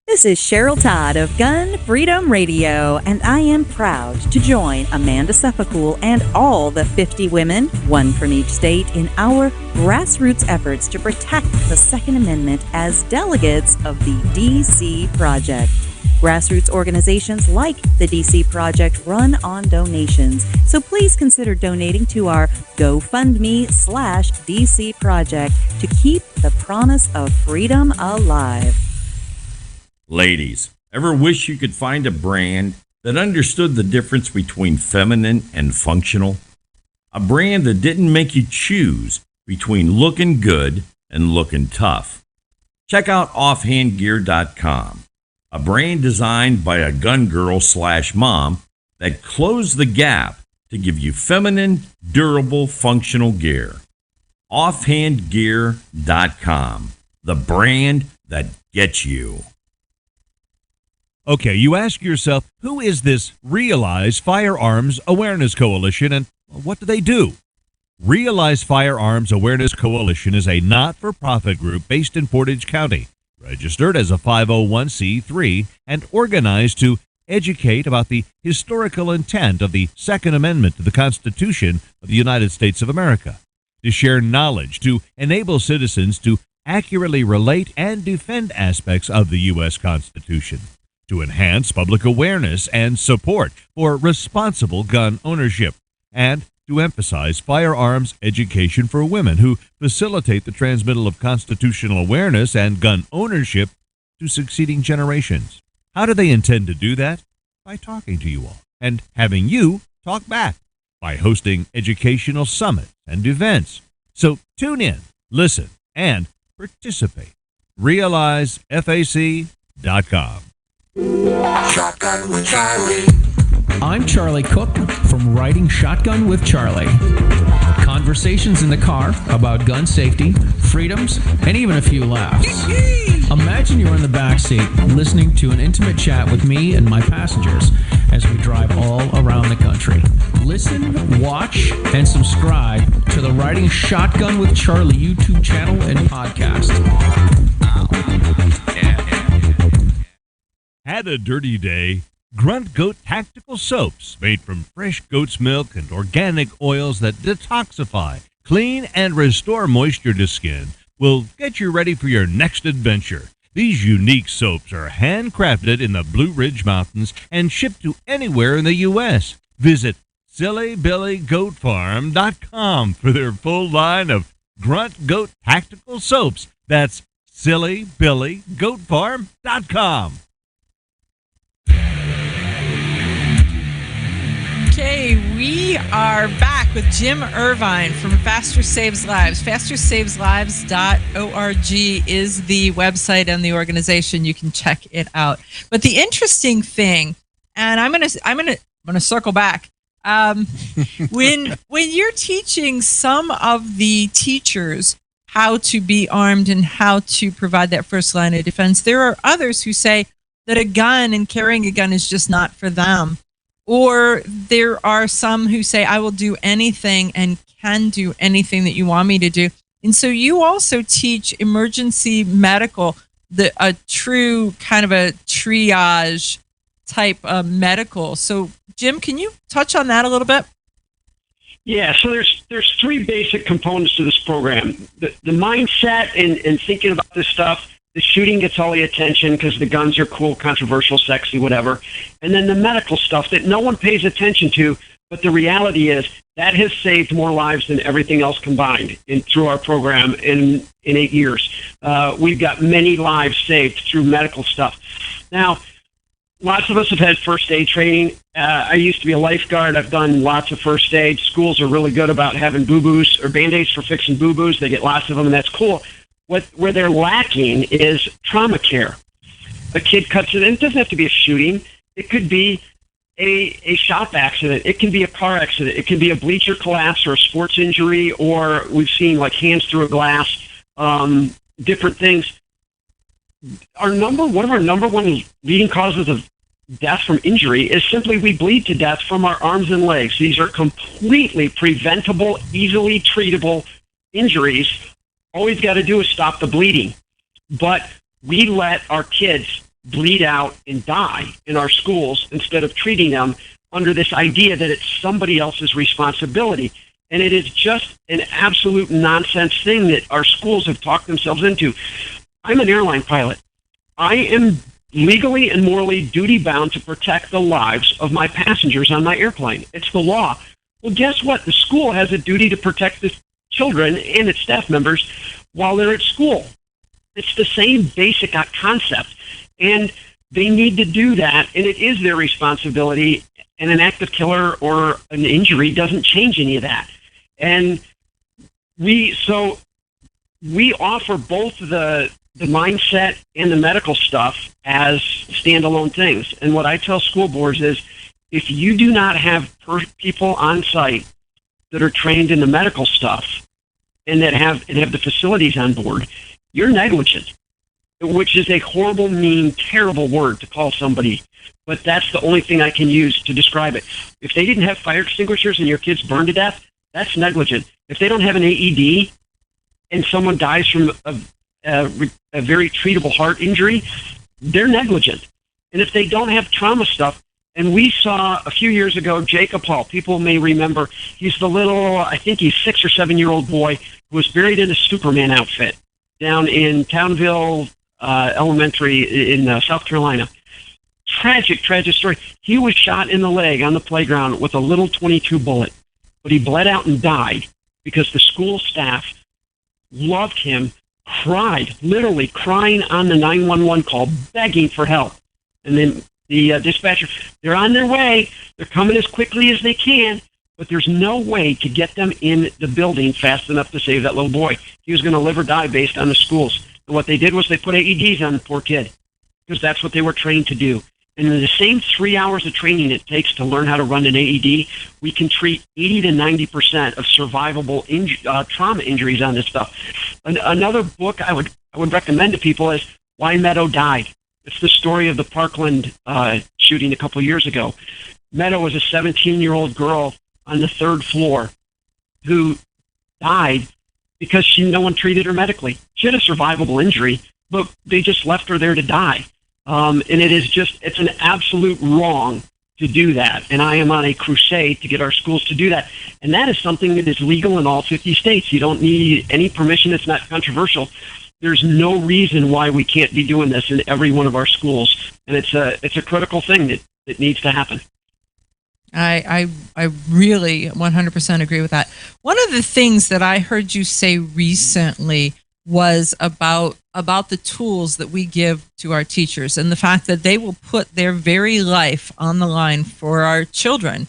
This is Cheryl Todd of Gun Freedom Radio, and I am proud to join Amanda Suffolcool and all the 50 women, one from each state, in our grassroots efforts to protect the Second Amendment as delegates of the DC Project. Grassroots organizations like the DC Project run on donations, so please consider donating to our GoFundMe/DC Project to keep the promise of freedom alive. Ladies, ever wish you could find a brand that understood the difference between feminine and functional? A brand that didn't make you choose between looking good and looking tough. Check out offhandgear.com, a brand designed by a gun girl/mom that closed the gap to give you feminine, durable, functional gear. Offhandgear.com, the brand that gets you. Okay, you ask yourself, who is this Realize Firearms Awareness Coalition and what do they do? Realize Firearms Awareness Coalition is a not-for-profit group based in Portage County, registered as a 501c3 and organized to educate about the historical intent of the Second Amendment to the Constitution of the United States of America, to share knowledge, to enable citizens to accurately relate and defend aspects of the U.S. Constitution, to enhance public awareness and support for responsible gun ownership, and to emphasize firearms education for women who facilitate the transmittal of constitutional awareness and gun ownership to succeeding generations. How do they intend to do that? By talking to you all and having you talk back, by hosting educational summits and events. So tune in, listen, and participate. RealizeFAC.com. Shotgun with Charlie. I'm Charlie Cook from Riding Shotgun with Charlie. Conversations in the car about gun safety, freedoms, and even a few laughs. Imagine you're in the back seat listening to an intimate chat with me and my passengers as we drive all around the country. Listen, watch, and subscribe to the Riding Shotgun with Charlie YouTube channel and podcast. Had a dirty day? Grunt Goat Tactical Soaps, made from fresh goat's milk and organic oils that detoxify, clean, and restore moisture to skin, will get you ready for your next adventure. These unique soaps are handcrafted in the Blue Ridge Mountains and shipped to anywhere in the U.S. Visit SillyBillyGoatFarm.com for their full line of Grunt Goat Tactical Soaps. That's SillyBillyGoatFarm.com. Okay, we are back with Jim Irvine from Faster Saves Lives. FasterSavesLives.org is the website and the organization. You can check it out. But the interesting thing, and I'm gonna circle back. When you're teaching some of the teachers how to be armed and how to provide that first line of defense, there are others who say that a gun and carrying a gun is just not for them. Or there are some who say, I will do anything and can do anything that you want me to do. And so you also teach emergency medical, a true kind of a triage type of medical. So, Jim, can you touch on that a little bit? Yeah, so there's three basic components to this program. The mindset and thinking about this stuff. The shooting gets all the attention because the guns are cool, controversial, sexy, whatever. And then the medical stuff that no one pays attention to, but the reality is that has saved more lives than everything else combined through our program in 8 years. We've got many lives saved through medical stuff. Now, lots of us have had first aid training. I used to be a lifeguard. I've done lots of first aid. Schools are really good about having boo-boos or Band-Aids for fixing boo-boos. They get lots of them, and that's cool. Where they're lacking is trauma care. A kid cuts it, and it doesn't have to be a shooting. It could be a shop accident. It can be a car accident. It can be a bleacher collapse or a sports injury, or we've seen like hands through a glass, different things. One of our number one leading causes of death from injury is simply we bleed to death from our arms and legs. These are completely preventable, easily treatable injuries. All we've got to do is stop the bleeding. But we let our kids bleed out and die in our schools instead of treating them under this idea that it's somebody else's responsibility. And it is just an absolute nonsense thing that our schools have talked themselves into. I'm an airline pilot. I am legally and morally duty-bound to protect the lives of my passengers on my airplane. It's the law. Well, guess what? The school has a duty to protect the children and its staff members while they're at school. It's the same basic concept. And they need to do that, and it is their responsibility, and an active killer or an injury doesn't change any of that. And we offer both the mindset and the medical stuff as standalone things. And what I tell school boards is, if you do not have people on site that are trained in the medical stuff and that have the facilities on board, you're negligent, which is a horrible, mean, terrible word to call somebody. But that's the only thing I can use to describe it. If they didn't have fire extinguishers and your kids burned to death, that's negligent. If they don't have an AED and someone dies from a very treatable heart injury, they're negligent. And if they don't have trauma stuff, and we saw a few years ago, Jacob Hall, people may remember, he's the little, I think he's 6 or 7 year old boy who was buried in a Superman outfit down in Townville Elementary in South Carolina. Tragic story. He was shot in the leg on the playground with a little .22 bullet, but he bled out and died because the school staff loved him, cried, literally crying on the 911 call, begging for help. And then the dispatcher, they're on their way. They're coming as quickly as they can, but there's no way to get them in the building fast enough to save that little boy. He was going to live or die based on the schools. And what they did was they put AEDs on the poor kid because that's what they were trained to do. And in the same 3 hours of training it takes to learn how to run an AED, we can treat 80 to 90% of survivable trauma injuries on this stuff. Another book I would recommend to people is Why Meadow Died. It's the story of the Parkland shooting a couple years ago. Meadow was a 17-year-old girl on the 3rd floor who died because no one treated her medically. She had a survivable injury, but they just left her there to die. And it's an absolute wrong to do that. And I am on a crusade to get our schools to do that. And that is something that is legal in all 50 states. You don't need any permission. It's not controversial. There's no reason why we can't be doing this in every one of our schools. And it's a critical thing that needs to happen. I really 100% agree with that. One of the things that I heard you say recently was about the tools that we give to our teachers and the fact that they will put their very life on the line for our children.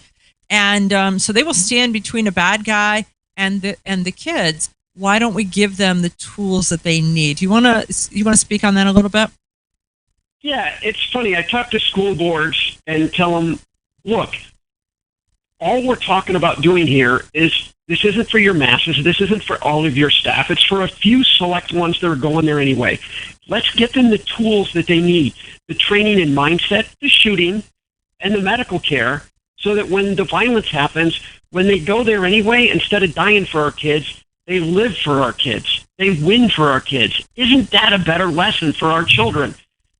And so they will stand between a bad guy and the kids. Why don't we give them the tools that they need? You want to speak on that a little bit? Yeah, it's funny. I talk to school boards and tell them, look, all we're talking about doing here is this isn't for your masses. This isn't for all of your staff. It's for a few select ones that are going there anyway. Let's get them the tools that they need, the training and mindset, the shooting, and the medical care, so that when the violence happens, when they go there anyway, instead of dying for our kids, they live for our kids. They win for our kids. Isn't that a better lesson for our children?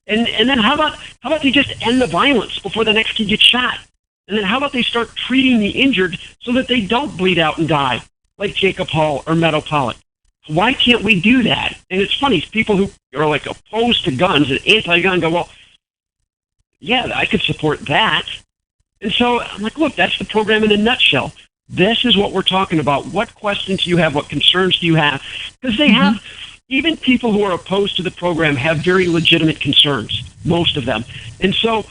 And then how about they just end the violence before the next kid gets shot? And then how about they start treating the injured so that they don't bleed out and die, like Jacob Hall or Meadow Pollock? Why can't we do that? And it's funny, people who are like opposed to guns and anti-gun go, well, yeah, I could support that. And so I'm like, look, that's the program in a nutshell. This is what we're talking about. What questions do you have? What concerns do you have? Because they have even people who are opposed to the program have very legitimate concerns, most of them. And so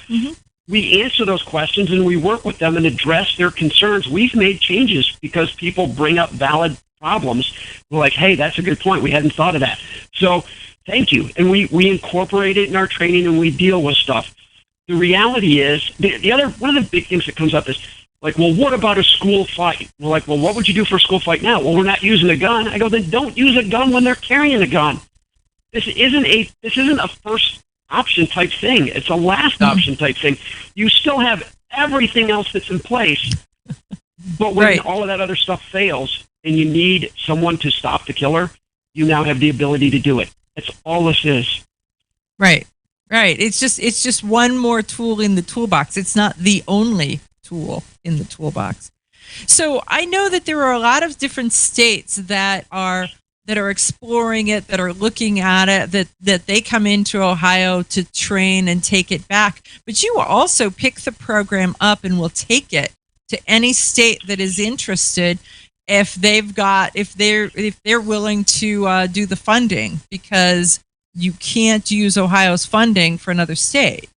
we answer those questions and we work with them and address their concerns. We've made changes because people bring up valid problems. We're like, hey, that's a good point. We hadn't thought of that. So thank you. And we incorporate it in our training and we deal with stuff. The reality is, one of the big things that comes up is, like, well, what about a school fight? We're like, well, what would you do for a school fight now? Well, we're not using a gun. I go, then don't use a gun when they're carrying a gun. This isn't a first option type thing. It's a last option type thing. You still have everything else that's in place, but when all of that other stuff fails and you need someone to stop the killer, you now have the ability to do it. That's all this is. Right. It's just one more tool in the toolbox. It's not the only tool in the toolbox. So I know that there are a lot of different states that are exploring it, that are looking at it, that they come into Ohio to train and take it back. But you will also pick the program up and will take it to any state that is interested if they're willing to do the funding, because you can't use Ohio's funding for another state.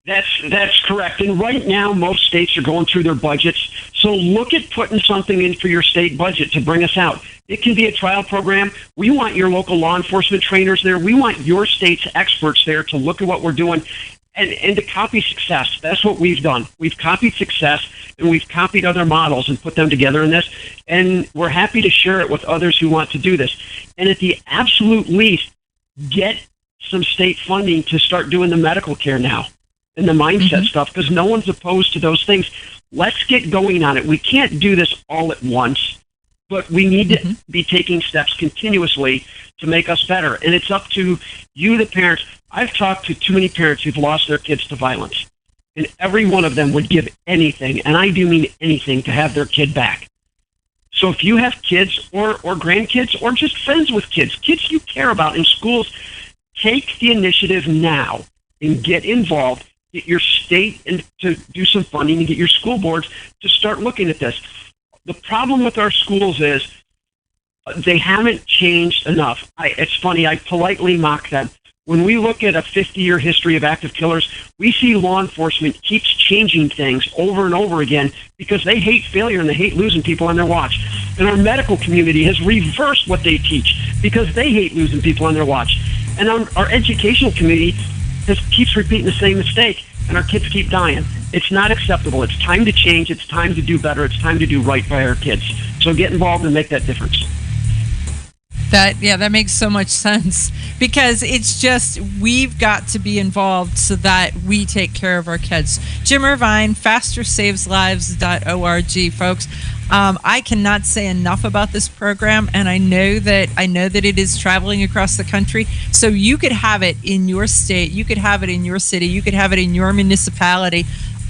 That's correct. And right now, most states are going through their budgets. So look at putting something in for your state budget to bring us out. It can be a trial program. We want your local law enforcement trainers there. We want your state's experts there to look at what we're doing and to copy success. That's what we've done. We've copied success, and we've copied other models and put them together in this. And we're happy to share it with others who want to do this. And at the absolute least, get some state funding to start doing the medical care now and the mindset stuff, because no one's opposed to those things. Let's get going on it. We can't do this all at once, but we need to be taking steps continuously to make us better. And it's up to you, the parents. I've talked to too many parents who've lost their kids to violence, and every one of them would give anything, and I do mean anything, to have their kid back. So if you have kids or grandkids or just friends with kids you care about in schools, take the initiative now and get involved. Get your state to do some funding and get your school boards to start looking at this. The problem with our schools is they haven't changed enough. It's funny, I politely mock them. When we look at a 50-year history of active killers, we see law enforcement keeps changing things over and over again because they hate failure and they hate losing people on their watch. And our medical community has reversed what they teach because they hate losing people on their watch. And our educational community keeps repeating the same mistake, and our kids keep dying. It's not acceptable. It's time to change. It's time to do better. It's time to do right by our kids. So get involved and make that difference. That makes so much sense, because it's just, we've got to be involved so that we take care of our kids. Jim Irvine, fastersaveslives.org, folks. I cannot say enough about this program, and I know that it is traveling across the country. So you could have it in your state, you could have it in your city, you could have it in your municipality.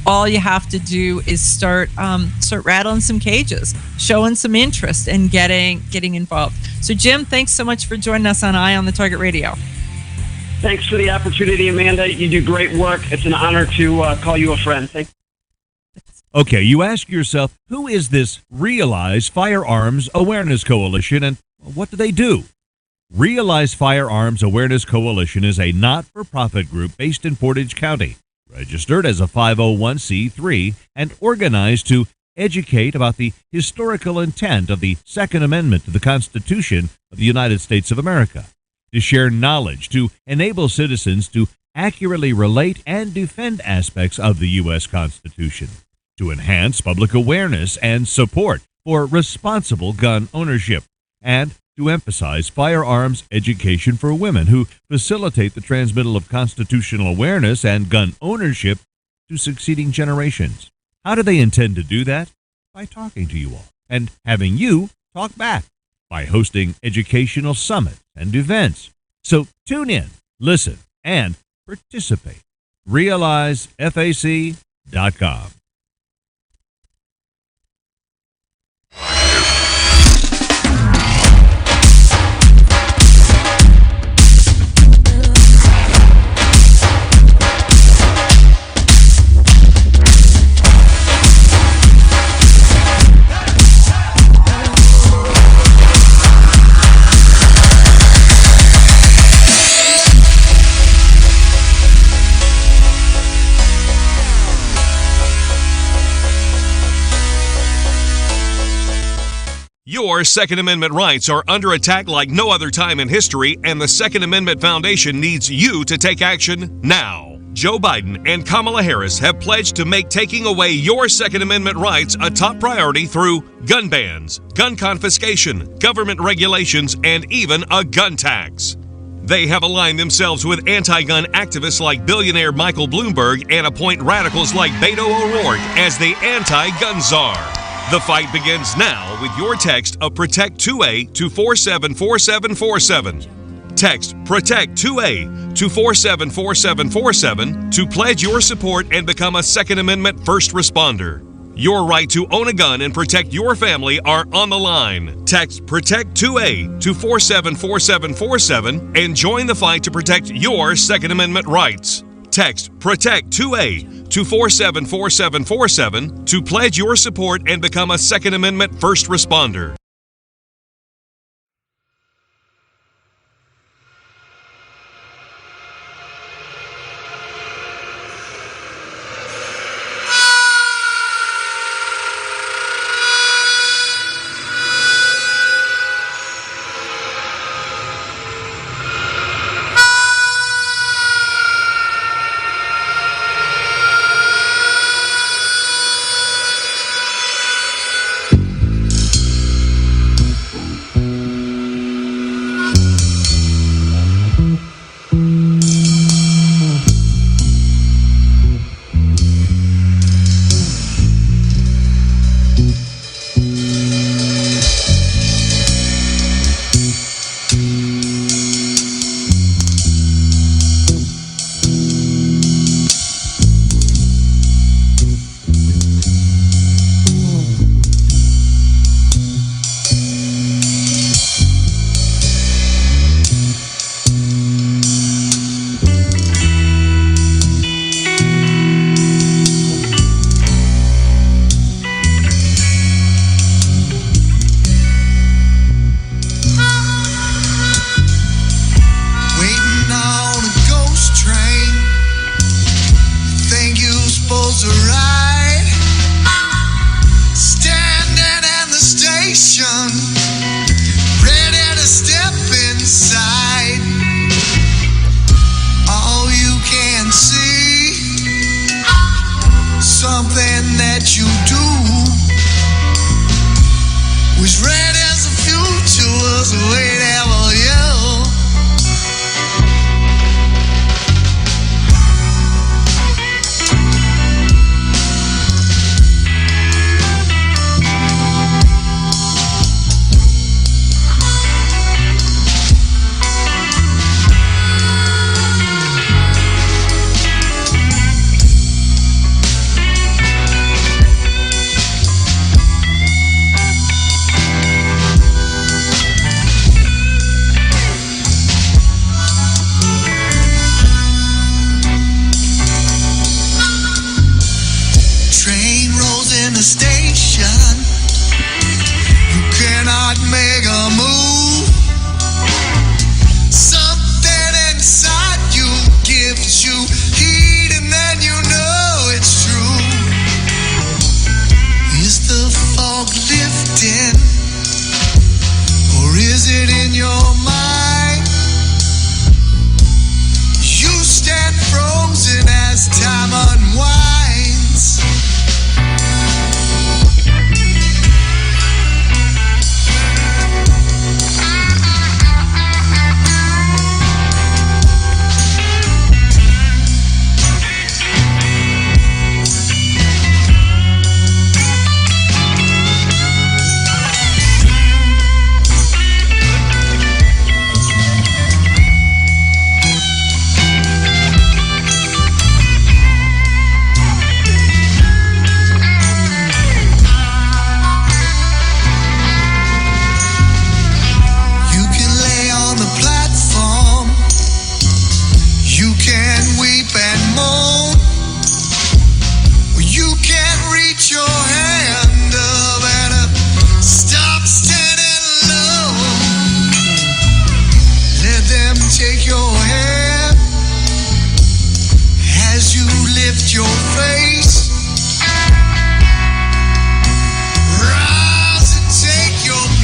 All you have to do is start rattling some cages, showing some interest, and getting involved. So, Jim, thanks so much for joining us on Eye on the Target Radio. Thanks for the opportunity, Amanda. You do great work. It's an honor to call you a friend. Thanks. Okay, you ask yourself, who is this Realize Firearms Awareness Coalition, and what do they do? Realize Firearms Awareness Coalition is a not-for-profit group based in Portage County, registered as a 501c3 and organized to educate about the historical intent of the Second Amendment to the Constitution of the United States of America, to share knowledge, to enable citizens to accurately relate and defend aspects of the U.S. Constitution, to enhance public awareness and support for responsible gun ownership, and to emphasize firearms education for women who facilitate the transmittal of constitutional awareness and gun ownership to succeeding generations. How do they intend to do that? By talking to you all and having you talk back, by hosting educational summits and events. So tune in, listen, and participate. RealizeFAC.com. Your Second Amendment rights are under attack like no other time in history, and the Second Amendment Foundation needs you to take action now. Joe Biden and Kamala Harris have pledged to make taking away your Second Amendment rights a top priority through gun bans, gun confiscation, government regulations, and even a gun tax. They have aligned themselves with anti-gun activists like billionaire Michael Bloomberg and appoint radicals like Beto O'Rourke as the anti-gun czar. The fight begins now with your text of Protect 2A to 474747. Text Protect 2A to 474747 to pledge your support and become a Second Amendment first responder. Your right to own a gun and protect your family are on the line. Text Protect 2A to 474747 and join the fight to protect your Second Amendment rights. Text Protect 2A to 474747 to pledge your support and become a Second Amendment first responder. Rise and take your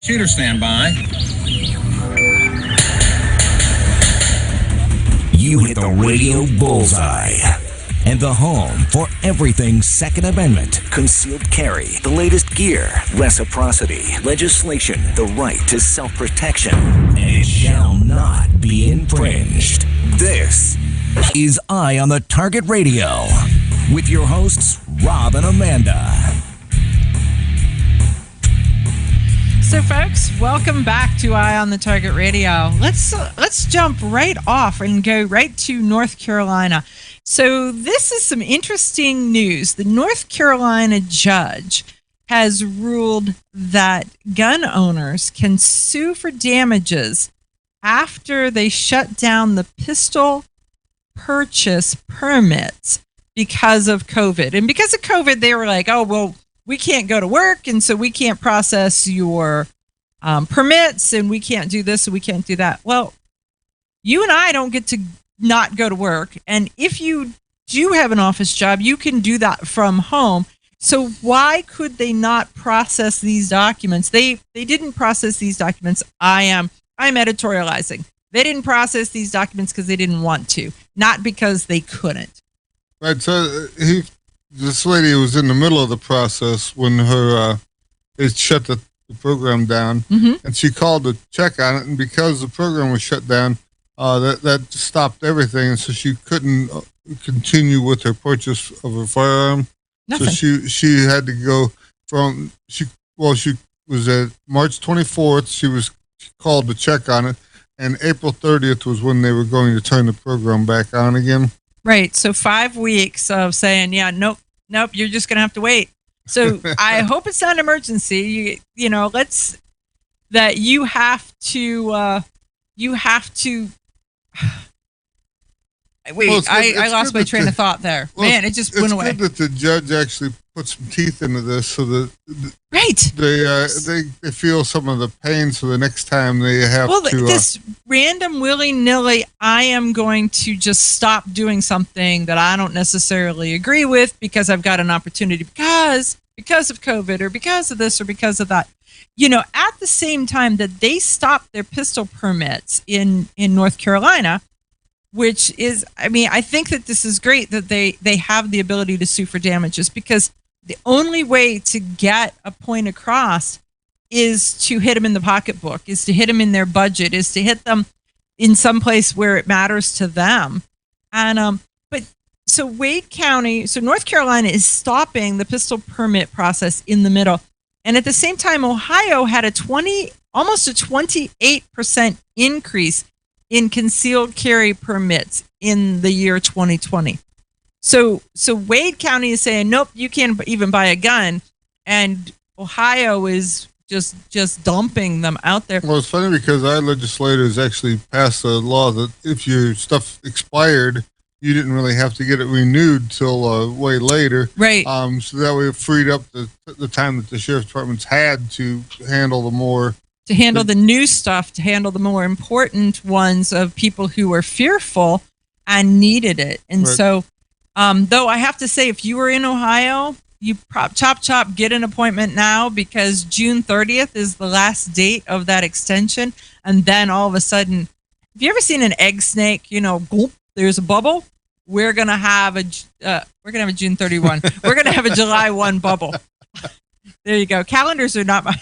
Prosecutor, stand by. You hit the radio bullseye. And the home for everything Second Amendment, concealed carry, the latest gear, reciprocity, legislation, the right to self-protection, and it shall not be infringed. This is Eye on the Target Radio with your hosts, Rob and Amanda. So, folks, welcome back to Eye on the Target Radio. Let's jump right off and go right to North Carolina. So this is some interesting news. The North Carolina judge has ruled that gun owners can sue for damages after they shut down the pistol purchase permits because of COVID. And because of COVID, they were like, oh, well, we can't go to work, and so we can't process your permits, and we can't do this, and we can't do that. Well, you and I don't get to not go to work, and if you do have an office job, you can do that from home. So why could they not process these documents? They didn't process these documents. I'm editorializing. They didn't process these documents because they didn't want to, not because they couldn't. Right. So this lady was in the middle of the process when they shut the program down, and she called to check on it, and because the program was shut down, that stopped everything, and so she couldn't continue with her purchase of a firearm. Nothing. So she had to go from she was at March 24th. She called to check on it, and April 30th was when they were going to turn the program back on again. Right. So 5 weeks of saying, yeah, nope, you're just going to have to wait. So I hope it's not an emergency. You know, that you have to, wait, well, I lost my train of thought there. Well, man, it just went away. It's good that the judge actually put some teeth into this so that right. They feel some of the pain, so the next time they have to... Well, this random willy-nilly, I am going to just stop doing something that I don't necessarily agree with because I've got an opportunity because of COVID or because of this or because of that. You know, at the same time that they stopped their pistol permits in North Carolina, which is, I mean, I think that this is great that they have the ability to sue for damages, because the only way to get a point across is to hit them in the pocketbook, is to hit them in their budget, is to hit them in some place where it matters to them. And but so Wade County, so North Carolina is stopping the pistol permit process in the middle. And at the same time, Ohio had almost a 28% increase in concealed carry permits in the year 2020. So Wade County is saying, nope, you can't even buy a gun. And Ohio is just dumping them out there. Well, it's funny because our legislators actually passed a law that if your stuff expired, you didn't really have to get it renewed till way later. Right. So that way it freed up the time that the sheriff's departments had to handle the more... To handle the new stuff, to handle the more important ones of people who were fearful and needed it. And right. So, though I have to say, if you were in Ohio, you chop, get an appointment now, because June 30th is the last date of that extension. And then all of a sudden, have you ever seen an egg snake? You know, gulp, there's a bubble. We're gonna have a June 31. We're gonna have a July 1 bubble. There you go. Calendars are not my.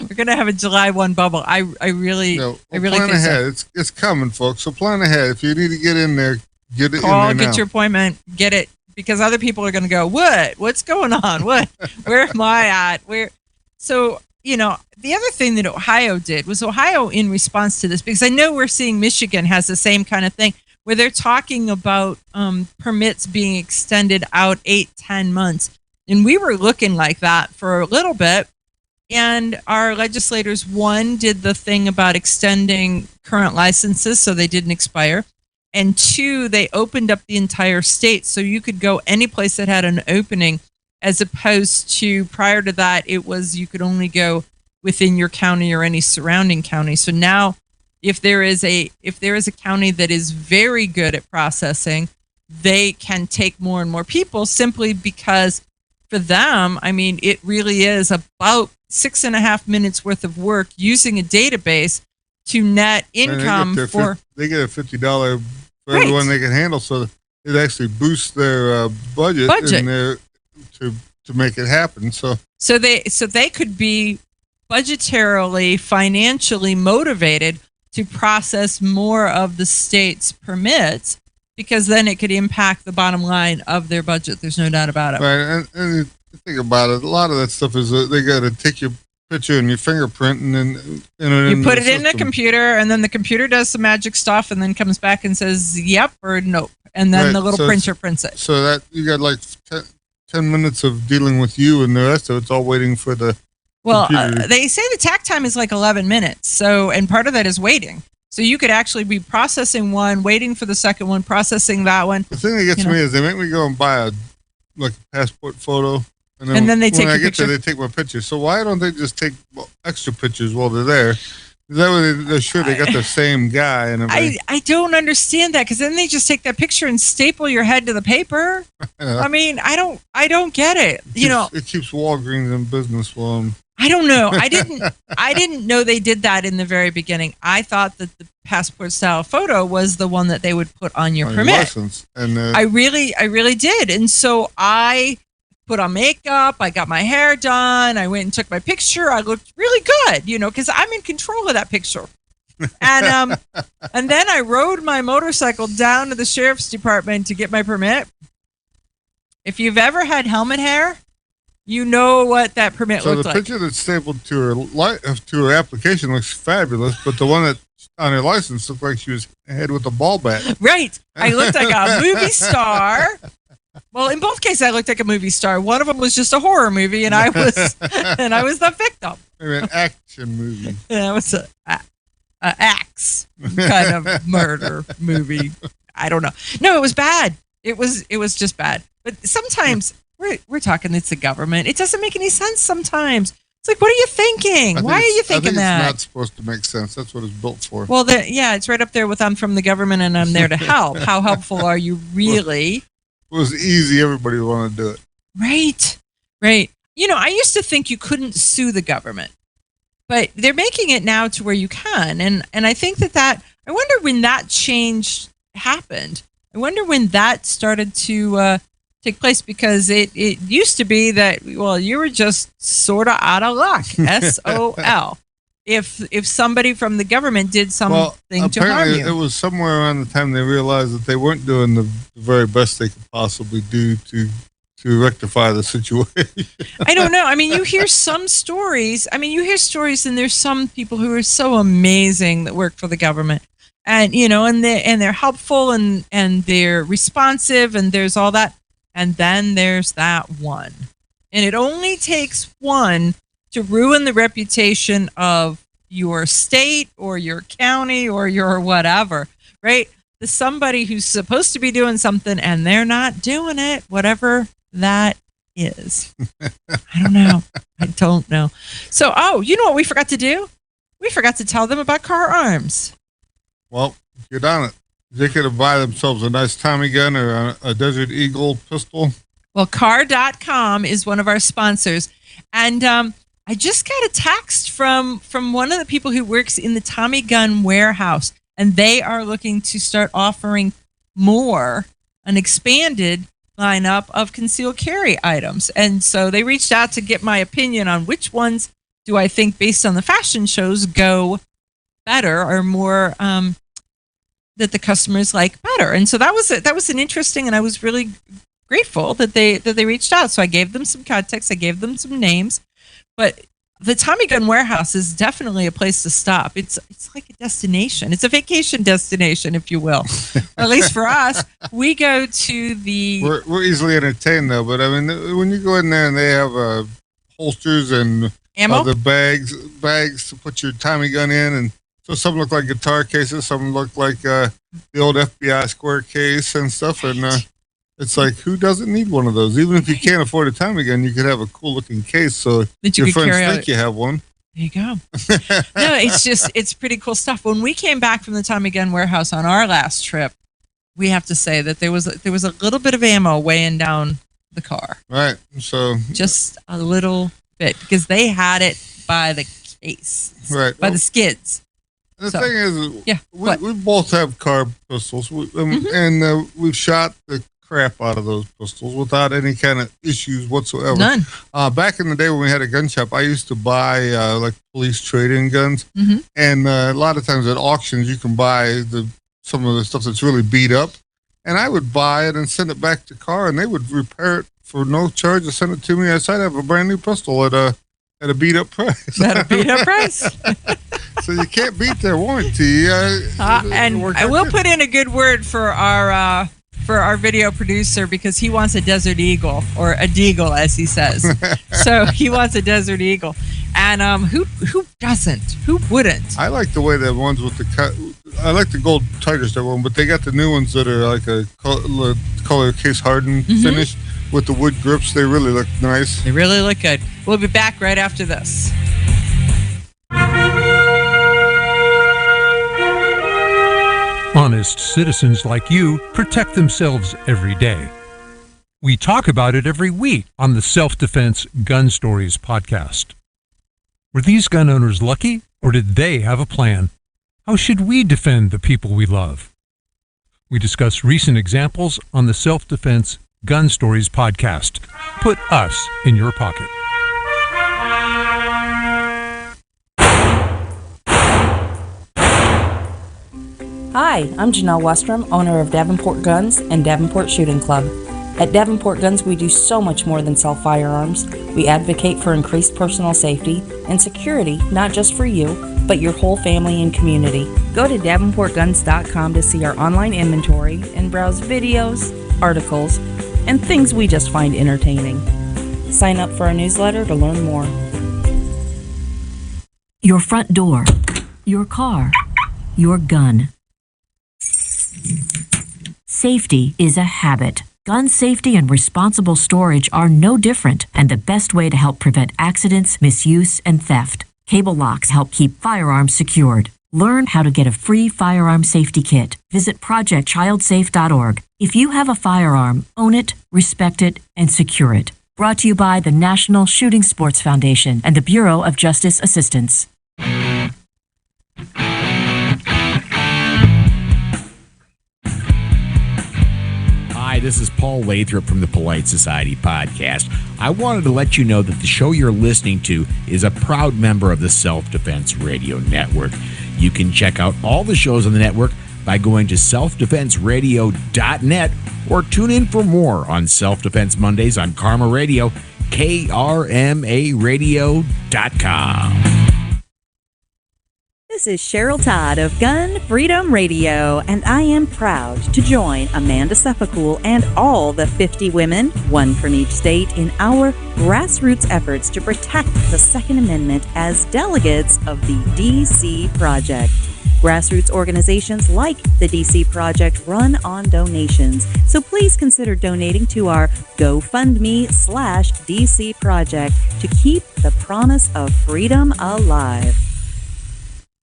We're gonna have a July 1 bubble. I really plan think ahead. So. It's coming, folks. So plan ahead. If you need to get in there, get it. Call, in there get your appointment, get it, because other people are gonna go, what's going on? Where am I at? So you know, the other thing that Ohio did was Ohio, in response to this, because I know we're seeing Michigan has the same kind of thing where they're talking about permits being extended out 8-10 months, and we were looking like that for a little bit. And our legislators, one, did the thing about extending current licenses so they didn't expire. And two, they opened up the entire state so you could go any place that had an opening, as opposed to prior to that, it was you could only go within your county or any surrounding county. So now if there is a county that is very good at processing, they can take more and more people simply because for them, I mean, it really is about 6.5 minutes worth of work using a database to net income for. They get a $50 for everyone they can handle, so it actually boosts their budget. In there to make it happen. So they could be budgetarily, financially motivated to process more of the state's permits, because then it could impact the bottom line of their budget. There's no doubt about it. Right, and you think about it, a lot of that stuff is they got to take your picture and your fingerprint and then you put it in the computer, and then the computer does some magic stuff and then comes back and says yep or nope, and then the little printer prints it. So that you got like 10 minutes of dealing with you, and the rest of it's all waiting for the computer. They say the tack time is like 11 minutes. So, and part of that is waiting. So you could actually be processing one, waiting for the second one, processing that one. The thing that gets me is they make me go and buy a passport photo, and then they take when I your get there, picture. they take my picture. So why don't they just take extra pictures while they're there? That way they're sure they got the same guy and everything. I don't understand that, because then they just take that picture and staple your head to the paper. I mean, I don't get it. It keeps Walgreens in business for them. I don't know. I didn't know they did that in the very beginning. I thought that the passport style photo was the one that they would put on your permit. License. And I really did. And so I put on makeup, I got my hair done, I went and took my picture. I looked really good, because I'm in control of that picture. And and then I rode my motorcycle down to the sheriff's department to get my permit. If you've ever had helmet hair, you know what that permit so looked like. So the picture that's stapled to her application looks fabulous, but the one that on her license looked like she was head with a ball bat. Right. I looked like a movie star. Well, in both cases, I looked like a movie star. One of them was just a horror movie, and I was the victim. An action movie. Yeah, it was a axe kind of murder movie. I don't know. No, it was bad. It was just bad. But sometimes we're talking. It's the government. It doesn't make any sense sometimes. It's like, what are you thinking? Why are you thinking that? It's not supposed to make sense. That's what it's built for. Well, it's right up there with I'm from the government and I'm there to help. How helpful are you really? If it was easy, everybody would want to do it. Right. I used to think you couldn't sue the government, but they're making it now to where you can. And I think that I wonder when that change happened. I wonder when that started to take place, because it used to be that, well, you were just sort of out of luck, SOL, if somebody from the government did something to harm you. It was somewhere around the time they realized that they weren't doing the very best they could possibly do to rectify the situation. I don't know. I mean, you hear some stories. I mean, you hear stories, and there's some people who are so amazing that work for the government, and they're helpful and they're responsive, and there's all that. And then there's that one. And it only takes one to ruin the reputation of your state or your county or your whatever, right? There's somebody who's supposed to be doing something and they're not doing it, whatever that is. I don't know. So, you know what we forgot to do? We forgot to tell them about car arms. Well, get on it. They could have buy themselves a nice Tommy gun or a Desert Eagle pistol. Well, car.com is one of our sponsors. And I just got a text from one of the people who works in the Tommy gun warehouse. And they are looking to start offering an expanded lineup of concealed carry items. And so they reached out to get my opinion on which ones do I think, based on the fashion shows, go better or more that the customers like better. And so that was an interesting, and I was really grateful that they reached out. So I gave them some context, I gave them some names, but the Tommy Gun Warehouse is definitely a place to stop. It's like a destination. It's a vacation destination, if you will. Or at least for us, we go to the. We're easily entertained though, but I mean, when you go in there and they have holsters and ammo, the bags to put your Tommy gun in, and so some look like guitar cases, some look like the old FBI square case and stuff. And it's like, who doesn't need one of those? Even if you can't afford a Tommy gun, you could have a cool looking case so that your friends think you have one. There you go. No, it's pretty cool stuff. When we came back from the Tommy Gun Warehouse on our last trip, we have to say that there was a little bit of ammo weighing down the car. Right. So just a little bit because they had it by the case, right, by the skids. The thing is, yeah, we both have car pistols, and we've shot the crap out of those pistols without any kind of issues whatsoever. None. Back in the day when we had a gun shop, I used to buy like police trade-in guns, and a lot of times at auctions you can buy some of the stuff that's really beat up, and I would buy it and send it back to car, and they would repair it for no charge and send it to me. I'd have a brand new pistol at a beat up price. At a beat up price. So you can't beat their warranty. And I will put in a good word for our video producer because he wants a Desert Eagle, or a Deagle as he says. So he wants a Desert Eagle. And who doesn't? Who wouldn't? I like the way the ones with I like the gold Tigers that one, but they got the new ones that are like a color case hardened finish with the wood grips. They really look nice. They really look good. We'll be back right after this. Honest citizens like you protect themselves every day. We talk about it every week on the Self-Defense Gun Stories podcast. Were these gun owners lucky, or did they have a plan? How should we defend the people we love? We discuss recent examples on the Self-Defense Gun Stories podcast. Put us in your pocket. Hi, I'm Janelle Westrom, owner of Davenport Guns and Davenport Shooting Club. At Davenport Guns, we do so much more than sell firearms. We advocate for increased personal safety and security, not just for you, but your whole family and community. Go to davenportguns.com to see our online inventory and browse videos, articles, and things we just find entertaining. Sign up for our newsletter to learn more. Your front door, your car, your gun. Safety is a habit. Gun safety and responsible storage are no different, and the best way to help prevent accidents, misuse, and theft. Cable locks help keep firearms secured. Learn how to get a free firearm safety kit. Visit projectchildsafe.org. If you have a firearm, own it, respect it, and secure it. Brought to you by the National Shooting Sports Foundation and the Bureau of Justice Assistance. Hi, this is Paul Lathrop from the Polite Society podcast. I wanted to let you know that the show you're listening to is a proud member of the Self-Defense Radio Network. You can check out all the shows on the network by going to selfdefenseradio.net or tune in for more on Self-Defense Mondays on Karma Radio, krmaradio.com. This is Cheryl Todd of Gun Freedom Radio, and I am proud to join Amanda Suffolcool and all the 50 women, one from each state, in our grassroots efforts to protect the Second Amendment as delegates of the DC Project. Grassroots organizations like the DC Project run on donations, so please consider donating to our GoFundMe/DC Project to keep the promise of freedom alive.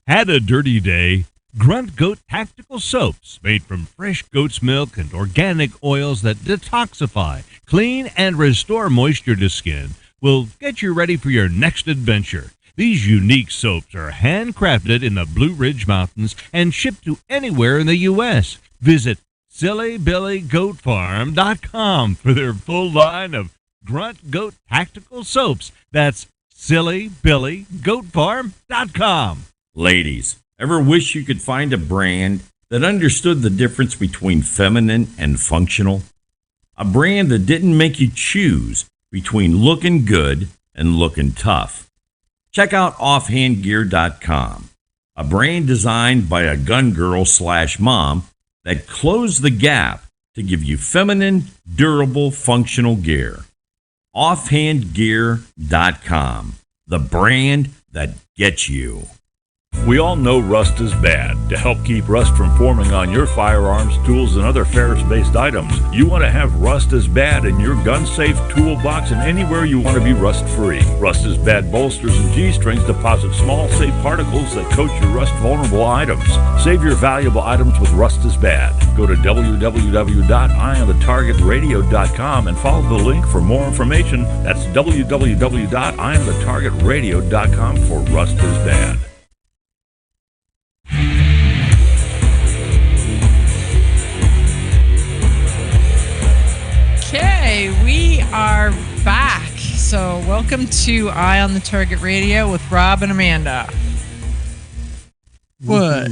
Had a dirty day? Grunt Goat Tactical Soaps, made from fresh goat's milk and organic oils that detoxify, clean, and restore moisture to skin, will get you ready for your next adventure. These unique soaps are handcrafted in the Blue Ridge Mountains and shipped to anywhere in the U.S. Visit SillyBillyGoatFarm.com for their full line of Grunt Goat Tactical Soaps. That's SillyBillyGoatFarm.com. Ladies, ever wish you could find a brand that understood the difference between feminine and functional? A brand that didn't make you choose between looking good and looking tough. Check out offhandgear.com, a brand designed by a gun girl / mom that closed the gap to give you feminine, durable, functional gear. Offhandgear.com, the brand that gets you. We all know rust is bad. To help keep rust from forming on your firearms, tools, and other ferrous-based items, you want to have Rust is Bad in your gun-safe toolbox and anywhere you want to be rust-free. Rust is Bad bolsters and G-strings deposit small, safe particles that coat your rust-vulnerable items. Save your valuable items with Rust is Bad. Go to www.eyeonthetargetradio.com and follow the link for more information. That's www.eyeonthetargetradio.com for Rust is Bad. Okay, we are back. So, welcome to Eye on the Target Radio with Rob and Amanda. What?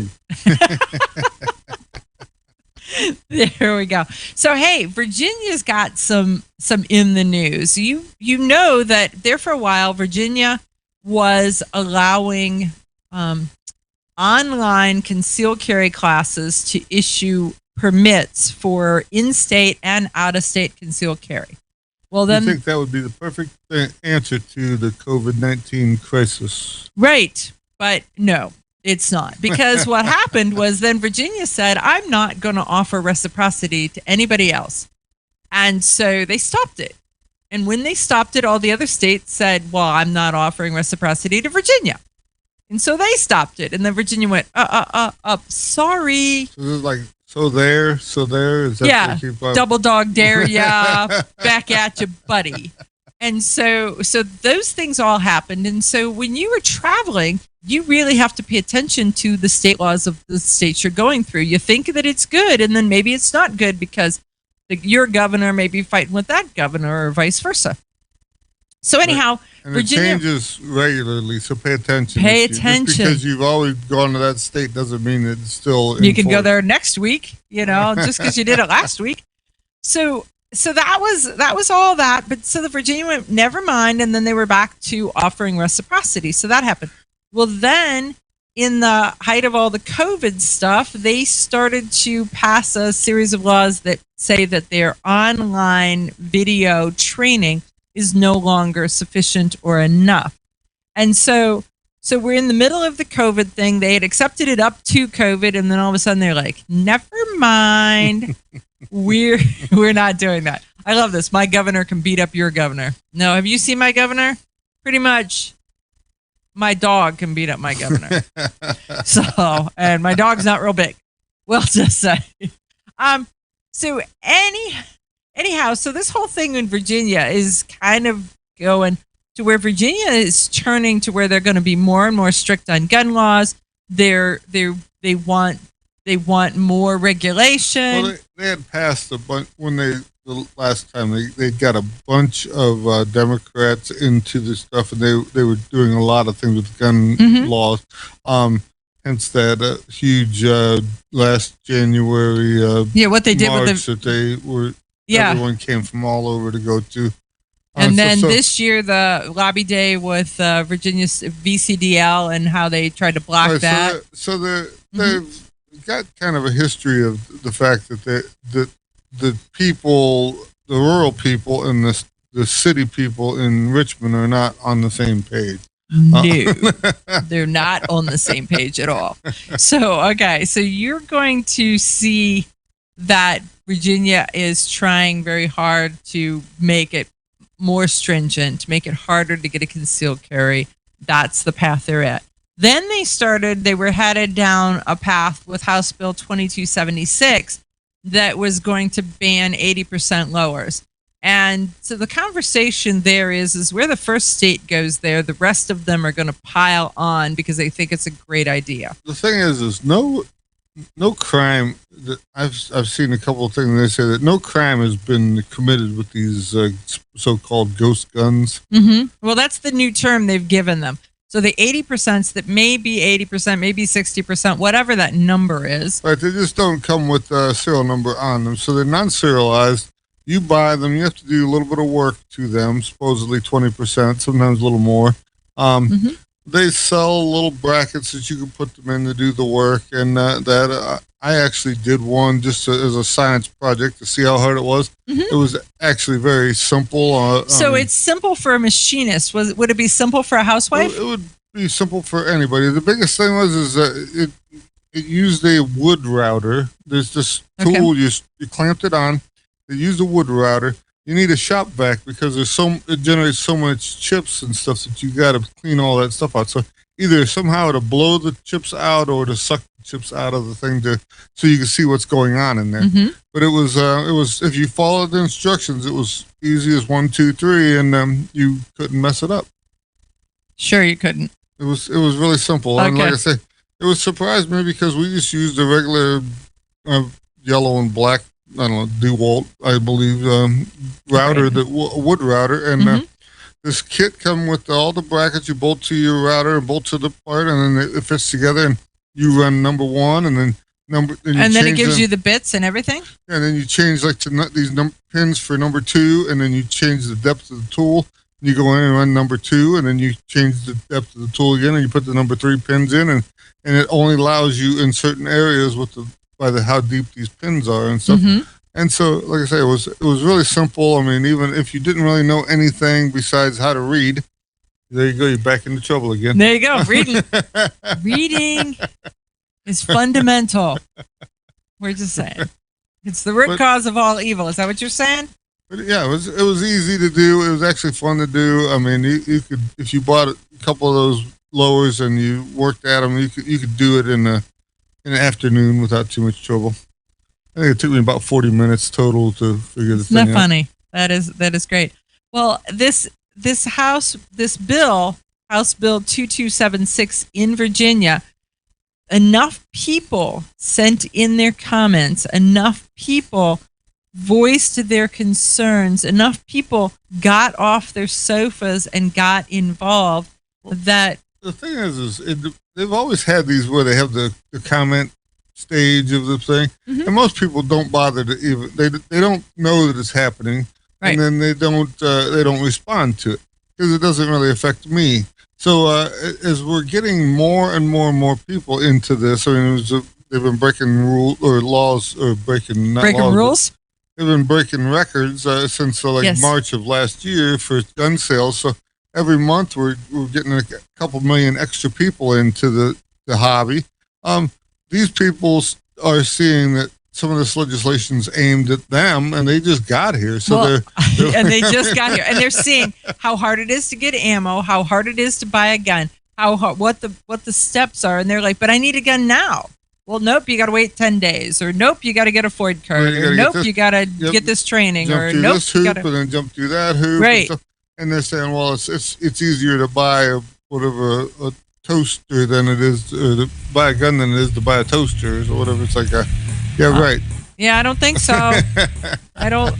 There we go. So, hey, Virginia's got some in the news. You know that there for a while, Virginia was allowing online concealed carry classes to issue permits for in-state and out-of-state concealed carry. Well, then, I think that would be the perfect answer to the COVID-19 crisis. Right, but no, it's not. Because what happened was then Virginia said, I'm not going to offer reciprocity to anybody else. And so they stopped it. And when they stopped it, all the other states said, well, I'm not offering reciprocity to Virginia. And so they stopped it. And then Virginia went, sorry. So this is like, so there. Is that yeah, double dog dare ya, back at you, buddy. And so those things all happened. And so when you were traveling, you really have to pay attention to the state laws of the states you're going through. You think that it's good, and then maybe it's not good because your governor may be fighting with that governor or vice versa. So anyhow, and Virginia, it changes regularly, so pay attention. Pay attention. Just because you've always gone to that state doesn't mean it's still you can go there next week, just because you did it last week. So that was all that. But so the Virginia went, never mind, and then they were back to offering reciprocity. So that happened. Well, then in the height of all the COVID stuff, they started to pass a series of laws that say that their online video training is no longer sufficient or enough. And so we're in the middle of the COVID thing. They had accepted it up to COVID, and then all of a sudden they're like, never mind. We're not doing that. I love this. My governor can beat up your governor. No, have you seen my governor? Pretty much my dog can beat up my governor. And my dog's not real big. We'll just say. So anyhow, so this whole thing in Virginia is kind of going to where Virginia is turning to where they're going to be more and more strict on gun laws. They want more regulation. Well, they had passed a bunch when the last time they got a bunch of Democrats into this stuff, and they were doing a lot of things with gun laws. Hence that huge last January what they did march with that they were. Yeah. Everyone came from all over to go to. And then this year, the lobby day with Virginia's VCDL and how they tried to block that. So they've got kind of a history of the fact that the people, the rural people and the city people in Richmond are not on the same page. No, they're not on the same page at all. So you're going to see that Virginia is trying very hard to make it more stringent, make it harder to get a concealed carry. That's the path they're at. Then they were headed down a path with House Bill 2276 that was going to ban 80% lowers. And so the conversation there is where the first state goes there, the rest of them are going to pile on because they think it's a great idea. The thing is no crime. I've seen a couple of things. They say that no crime has been committed with these so-called ghost guns. Mm-hmm. Well, that's the new term they've given them. So the 80%, that may be 80%, maybe 60%, whatever that number is. Right, they just don't come with a serial number on them. So they're non-serialized. You buy them. You have to do a little bit of work to them, supposedly 20%, sometimes a little more. They sell little brackets that you can put them in to do the work, and I actually did one just as a science project to see how hard it was. It was actually very simple. So it's simple for a machinist. Would it be simple for a housewife? It would be simple for anybody. The biggest thing is that it used a wood router. There's this tool, you clamped it on. It used a wood router. You need a shop vac because it generates so much chips and stuff that you got to clean all that stuff out. So either somehow to blow the chips out or to suck the chips out of the thing so you can see what's going on in there. Mm-hmm. But it was if you followed the instructions, it was easy as 1, 2, 3, and you couldn't mess it up. Sure, you couldn't. It was really simple, and like I say, it was surprised me because we just used a regular yellow and black, I don't know, DeWalt, I believe, router, the wood router, and this kit come with all the brackets. You bolt to your router and bolt to the part, and then it fits together, and you run number 1, and then and then it gives you the bits and everything. And then you change to these pins for number 2, and then you change the depth of the tool. You go in and run number 2, and then you change the depth of the tool again, and you put the number 3 pins in, and it only allows you in certain areas by how deep these pins are and stuff. Mm-hmm. And so, like I say, it was really simple. I mean, even if you didn't really know anything besides how to read, there you go. You're back into trouble again. There you go. Reading is fundamental. We're just saying. It's the root cause of all evil. Is that what you're saying? But yeah, it was easy to do. It was actually fun to do. I mean, you could, if you bought a couple of those lowers and you worked at them, you could do it in an afternoon without too much trouble. I think it took me about 40 minutes total to figure the thing out. Isn't that funny? That is great. Well, this bill, House Bill 2276 in Virginia, enough people sent in their comments, enough people voiced their concerns, enough people got off their sofas and got involved that... The thing is they've always had these where they have the comment stage of the thing, and most people don't bother to even they don't know that it's happening, and then they don't respond to it because it doesn't really affect me. So as we're getting more and more and more people into this, I mean, they've been breaking rules or laws or breaking rules. They've been breaking records since March of last year for gun sales. So every month we're getting a couple million extra people into the hobby. These people are seeing that some of this legislation's aimed at them, and they just got here. So and they just got here, and they're seeing how hard it is to get ammo, how hard it is to buy a gun, what the steps are, and they're like, "But I need a gun now." Well, nope, you got to wait 10 days, or nope, you got to get a Ford card, or nope, you got to get this training, or nope, this hoop, and then jump through that hoop, right? And they're saying, well, it's easier to buy a toaster than it is to buy a gun than it is to buy a toaster or whatever. It's like, right. Yeah, I don't think so. I don't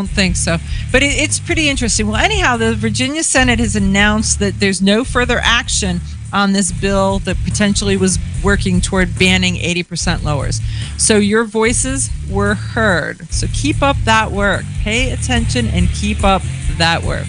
think so. But it's pretty interesting. Well, anyhow, the Virginia Senate has announced that there's no further action on this bill that potentially was working toward banning 80% lowers. So your voices were heard. So keep up that work. Pay attention and keep up that work.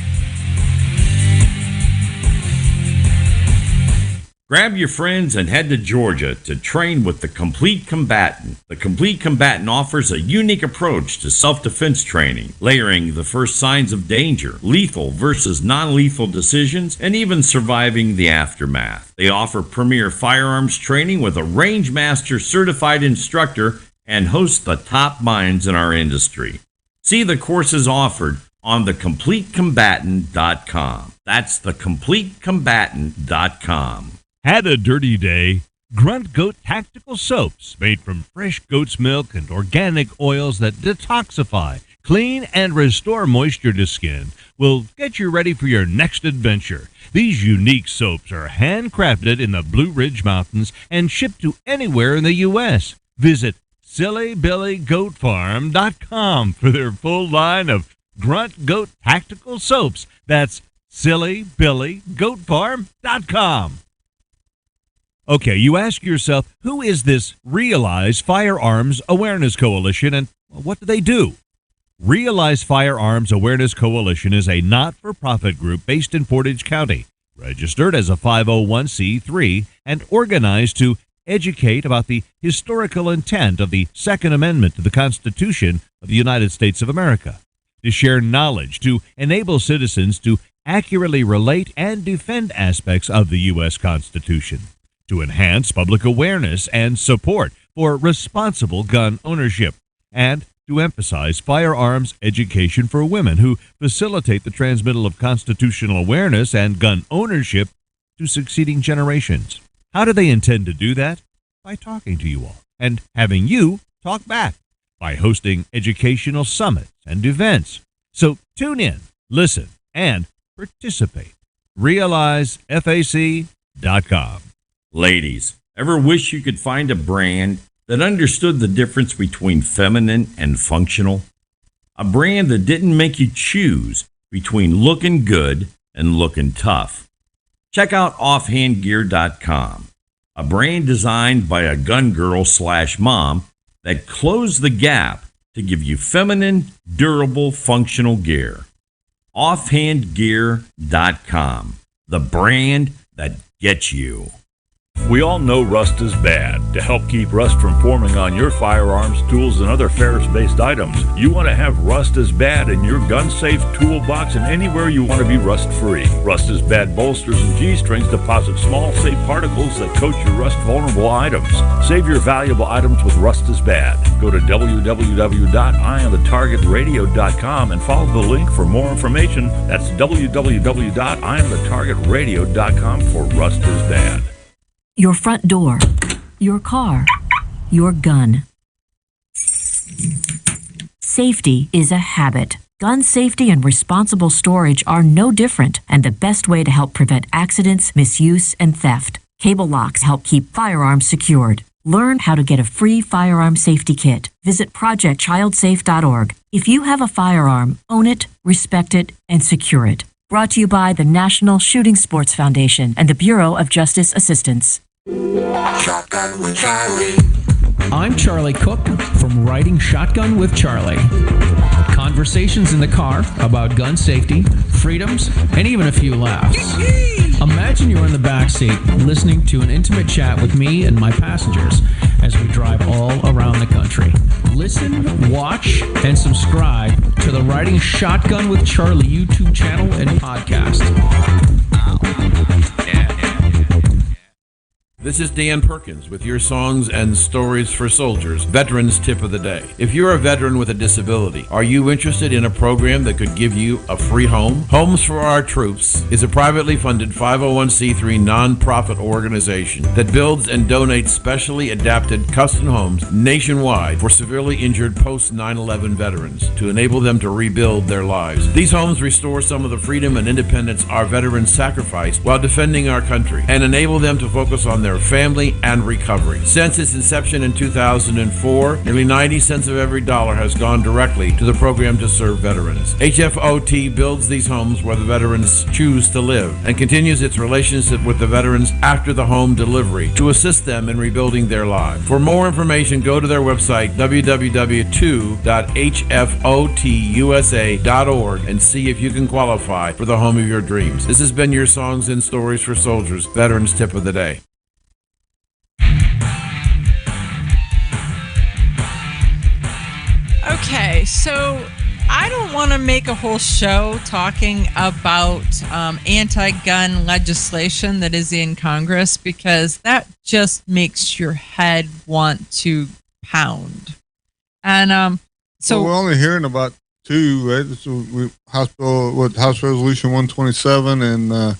Grab your friends and head to Georgia to train with the Complete Combatant. The Complete Combatant offers a unique approach to self-defense training, layering the first signs of danger, lethal versus non-lethal decisions, and even surviving the aftermath. They offer premier firearms training with a Range Master certified instructor and host the top minds in our industry. See the courses offered on thecompletecombatant.com. That's thecompletecombatant.com. Had a dirty day? Grunt Goat Tactical Soaps, made from fresh goat's milk and organic oils that detoxify, clean, and restore moisture to skin, will get you ready for your next adventure. These unique soaps are handcrafted in the Blue Ridge Mountains and shipped to anywhere in the U.S. Visit SillyBillyGoatFarm.com for their full line of Grunt Goat Tactical Soaps. That's SillyBillyGoatFarm.com. Okay, you ask yourself, who is this Realize Firearms Awareness Coalition, and what do they do? Realize Firearms Awareness Coalition is a not-for-profit group based in Portage County, registered as a 501c3, and organized to educate about the historical intent of the Second Amendment to the Constitution of the United States of America, to share knowledge, to enable citizens to accurately relate and defend aspects of the U.S. Constitution, to enhance public awareness and support for responsible gun ownership, and to emphasize firearms education for women who facilitate the transmittal of constitutional awareness and gun ownership to succeeding generations. How do they intend to do that? By talking to you all and having you talk back by hosting educational summits and events. So tune in, listen, and participate. RealizeFAC.com. Ladies, ever wish you could find a brand that understood the difference between feminine and functional? A brand that didn't make you choose between looking good and looking tough. Check out offhandgear.com, a brand designed by a gun girl / mom that closed the gap to give you feminine, durable, functional gear. Offhandgear.com, the brand that gets you. We all know rust is bad. To help keep rust from forming on your firearms, tools, and other ferrous-based items, you want to have Rust is Bad in your gun-safe toolbox and anywhere you want to be rust-free. Rust is Bad bolsters and G-strings deposit small, safe particles that coat your rust-vulnerable items. Save your valuable items with Rust is Bad. Go to www.eyeonthetargetradio.com and follow the link for more information. That's www.eyeonthetargetradio.com for Rust is Bad. Your front door, your car, your gun. Safety is a habit. Gun safety and responsible storage are no different and the best way to help prevent accidents, misuse, and theft. Cable locks help keep firearms secured. Learn how to get a free firearm safety kit. Visit projectchildsafe.org. If you have a firearm, own it, respect it, and secure it. Brought to you by the National Shooting Sports Foundation and the Bureau of Justice Assistance. Shotgun with Charlie. I'm Charlie Cook from Riding Shotgun with Charlie. Conversations in the car about gun safety, freedoms, and even a few laughs. Imagine you're in the back seat listening to an intimate chat with me and my passengers as we drive all around the country. Listen, watch, and subscribe to the Riding Shotgun with Charlie YouTube channel and podcast. This is Dan Perkins with your songs and stories for soldiers, Veterans Tip of the Day. If you're a veteran with a disability, are you interested in a program that could give you a free home? Homes for Our Troops is a privately funded 501c3 nonprofit organization that builds and donates specially adapted custom homes nationwide for severely injured post-9/11 veterans to enable them to rebuild their lives. These homes restore some of the freedom and independence our veterans sacrificed while defending our country and enable them to focus on their family and recovery. Since its inception in 2004, nearly 90 cents of every dollar has gone directly to the program to serve veterans. HFOT builds these homes where the veterans choose to live and continues its relationship with the veterans after the home delivery to assist them in rebuilding their lives. For more information, go to their website www.hfotusa.org and see if you can qualify for the home of your dreams. This has been your Songs and Stories for Soldiers, Veterans Tip of the Day. Okay, so I don't want to make a whole show talking about anti-gun legislation that is in Congress because that just makes your head want to pound. And so we're only hearing about two, right? So House Resolution 127 and the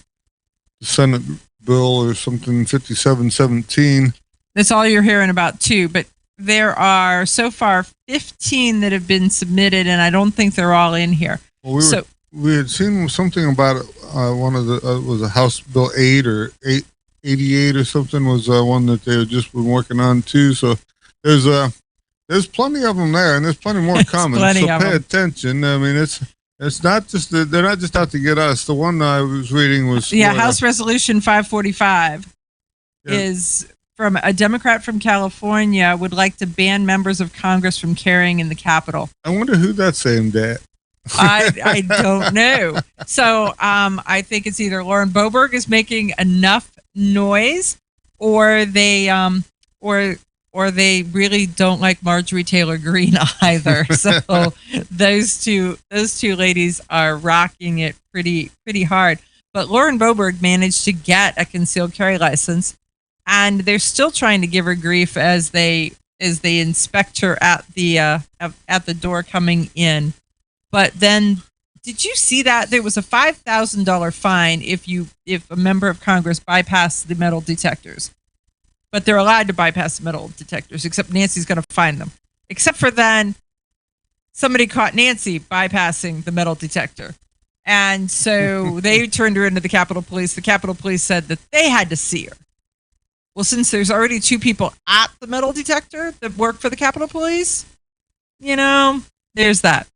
Senate bill or something 5717. That's all you're hearing about too, but there are so far 15 that have been submitted, and I don't think they're all in here. Well, we had seen something about it. One of the was a House Bill 8 or 88 or something was one that they had just been working on too. So there's plenty of them there, and there's plenty more coming. So pay attention. I mean, it's not just they're not just out to get us. The one I was reading was House Resolution 545 is from a Democrat from California would like to ban members of Congress from carrying in the Capitol. I wonder who that's aimed at. I don't know. So I think it's either Lauren Boebert is making enough noise, or they or or they really don't like Marjorie Taylor Greene either. So those two ladies are rocking it pretty hard. But Lauren Boberg managed to get a concealed carry license, and they're still trying to give her grief as they inspect her at the door coming in. But then, did you see that there was a $5,000 fine if a member of Congress bypassed the metal detectors? But they're allowed to bypass the metal detectors, except Nancy's going to fine them. Except for then, somebody caught Nancy bypassing the metal detector. And so they turned her into the Capitol Police. The Capitol Police said that they had to see her. Well, since there's already 2 people at the metal detector that work for the Capitol Police, there's that.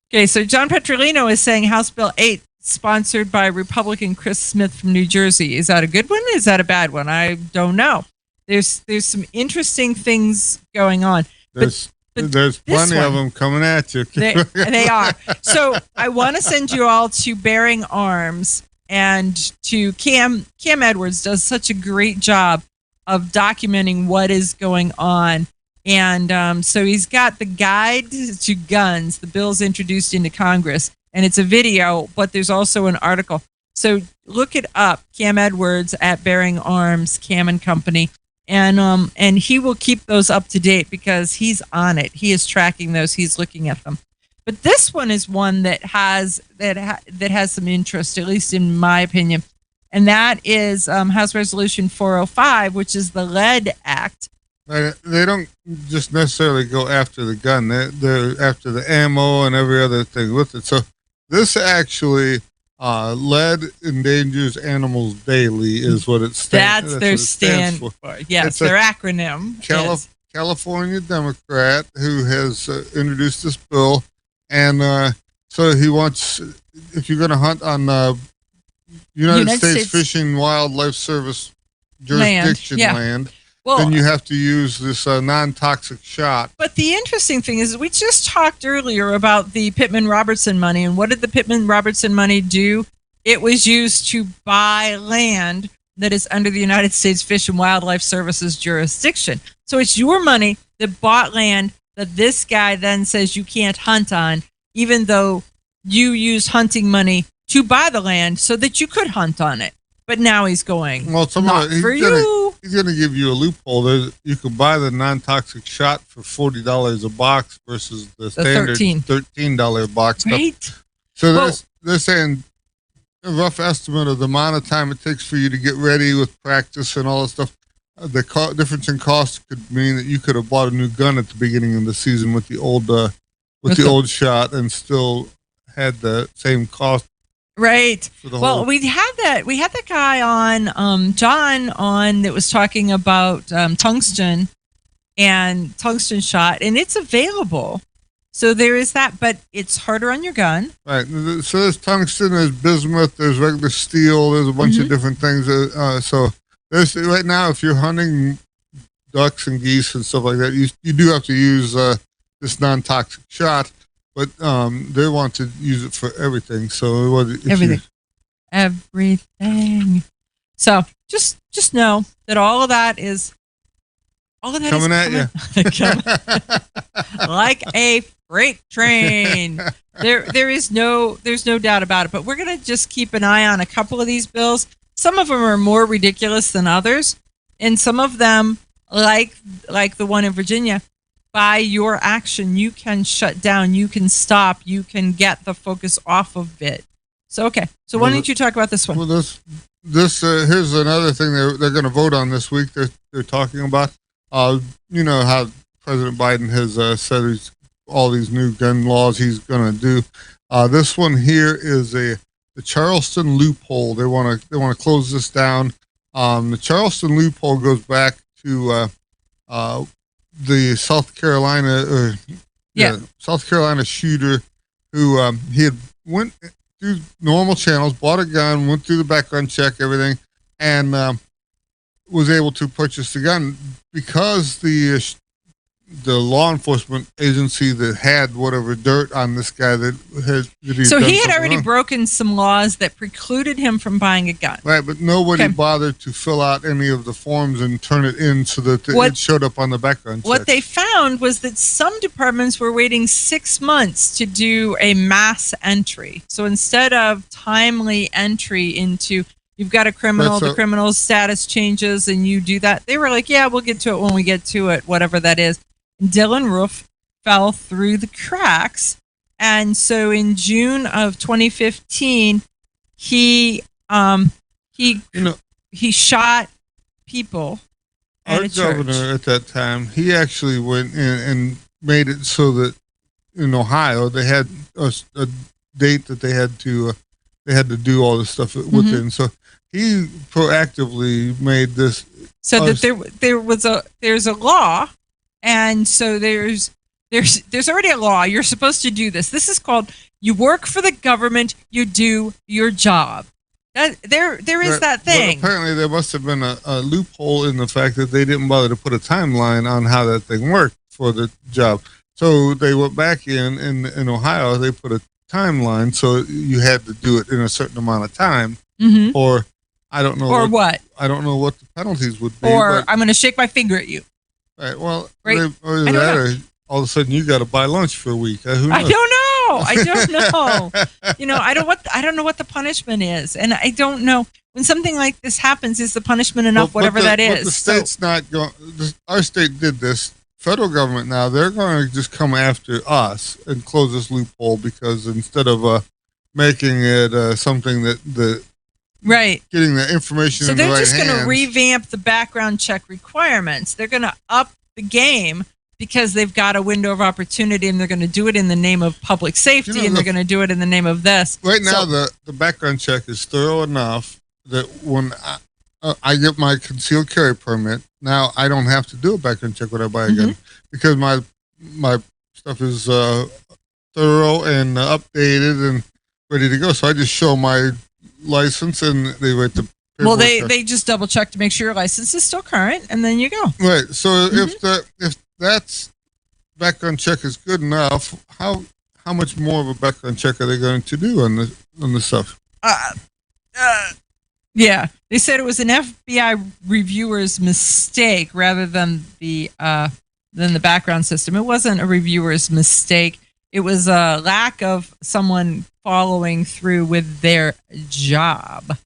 Okay, so John Petrolino is saying House Bill 8, sponsored by Republican Chris Smith from New Jersey. Is that a good one? Is that a bad one? I don't know. There's some interesting things going on. There's plenty of them coming at you. They are. So I want to send you all to Bearing Arms and to Cam. Cam Edwards does such a great job of documenting what is going on. And so he's got the guide to guns, the bills introduced into Congress, and it's a video, but there's also an article. So look it up, Cam Edwards at Bearing Arms, Cam and Company, and he will keep those up to date because he's on it. He is tracking those. He's looking at them. But this one is one that has some interest, at least in my opinion, and that is House Resolution 405, which is the Lead Act. They don't just necessarily go after the gun. They're after the ammo and every other thing with it. So this actually, lead endangers animals daily is what it stands for. That's their stand for. Yes, it's their acronym. California Democrat who has introduced this bill. And so he wants, if you're going to hunt on United States Fish and Wildlife Service jurisdiction land, well, then you have to use this non-toxic shot. But the interesting thing is we just talked earlier about the Pittman-Robertson money. And what did the Pittman-Robertson money do? It was used to buy land that is under the United States Fish and Wildlife Service's jurisdiction. So it's your money that bought land that this guy then says you can't hunt on, even though you used hunting money to buy the land so that you could hunt on it. But now he's going, well, he's going to give you a loophole. You can buy the non-toxic shot for $40 a box versus the standard $13 box. Right. So they're saying a rough estimate of the amount of time it takes for you to get ready with practice and all that stuff. The difference in cost could mean that you could have bought a new gun at the beginning of the season with the old shot and still had the same cost. Right. Well, we had that guy on, John on, that was talking about tungsten and tungsten shot, and it's available. So there is that, but it's harder on your gun. Right. So there's tungsten, there's bismuth, there's regular steel, there's a bunch of different things. So there's right now, if you're hunting ducks and geese and stuff like that, you do have to use this non-toxic shot. But they want to use it for everything. So everything. So just know that all of that is coming at you like a freight train. There's no doubt about it. But we're gonna just keep an eye on a couple of these bills. Some of them are more ridiculous than others, and some of them, like the one in Virginia, by your action, you can shut down, you can stop, you can get the focus off of it. So, okay. So why don't you talk about this one? Well, this here's another thing they're going to vote on this week. They're talking about, you know, how President Biden has said all these new gun laws he's going to do. This one here is the Charleston loophole. They want to close this down. The Charleston loophole goes back to the South Carolina shooter who he had went through normal channels, bought a gun, went through the background check, everything, and was able to purchase the gun because the law enforcement agency that had whatever dirt on this guy that he's So done he had something already wrong. broken some laws that precluded him from buying a gun. Right, but nobody bothered to fill out any of the forms and turn it in so that it showed up on the background check. What they found was that some departments were waiting 6 months to do a mass entry. So instead of timely entry into, you've got a criminal, the criminal's status changes, and you do that, they were like, yeah, we'll get to it when we get to it, whatever that is. And Dylan Roof fell through the cracks. And so in June of 2015, he shot people at Our a church. governor at that time, he actually went in and made it so that in Ohio they had a date that they had to do all this stuff within. So he proactively made this so that there's a law, and so there's already a law. You're supposed to do this. This is called, you work for the government, you do your job. There is that thing. But apparently there must have been a loophole in the fact that they didn't bother to put a timeline on how that thing worked for the job. So they went back in Ohio, they put a timeline, so you had to do it in a certain amount of time, or I don't know. Or what? I don't know what the penalties would be. Or I'm going to shake my finger at you. Right. Well, right. Or all of a sudden you got to buy lunch for a week. Who knows? I don't know. I don't know. I don't know what the punishment is, and I don't know when something like this happens. Is the punishment enough? Whatever that is. But the state's not going. Our state did this. Federal government now, they're going to just come after us and close this loophole, because instead of making it something that getting the information in the right hands. So they're just going to revamp the background check requirements. They're going to up the game because they've got a window of opportunity, and they're going to do it in the name of public safety, and they're going to do it in the name of this. Right now, the background check is thorough enough that when I get my concealed carry permit, now I don't have to do a background check when I buy a gun, because my stuff is thorough and updated and ready to go. So I just show my license, and they write the paperwork. Well, they just double check to make sure your license is still current, and then you go. Right. So if that's background check is good enough, how much more of a background check are they going to do on the stuff? Yeah, they said it was an FBI reviewer's mistake rather than the background system. It wasn't a reviewer's mistake. It was a lack of someone following through with their job.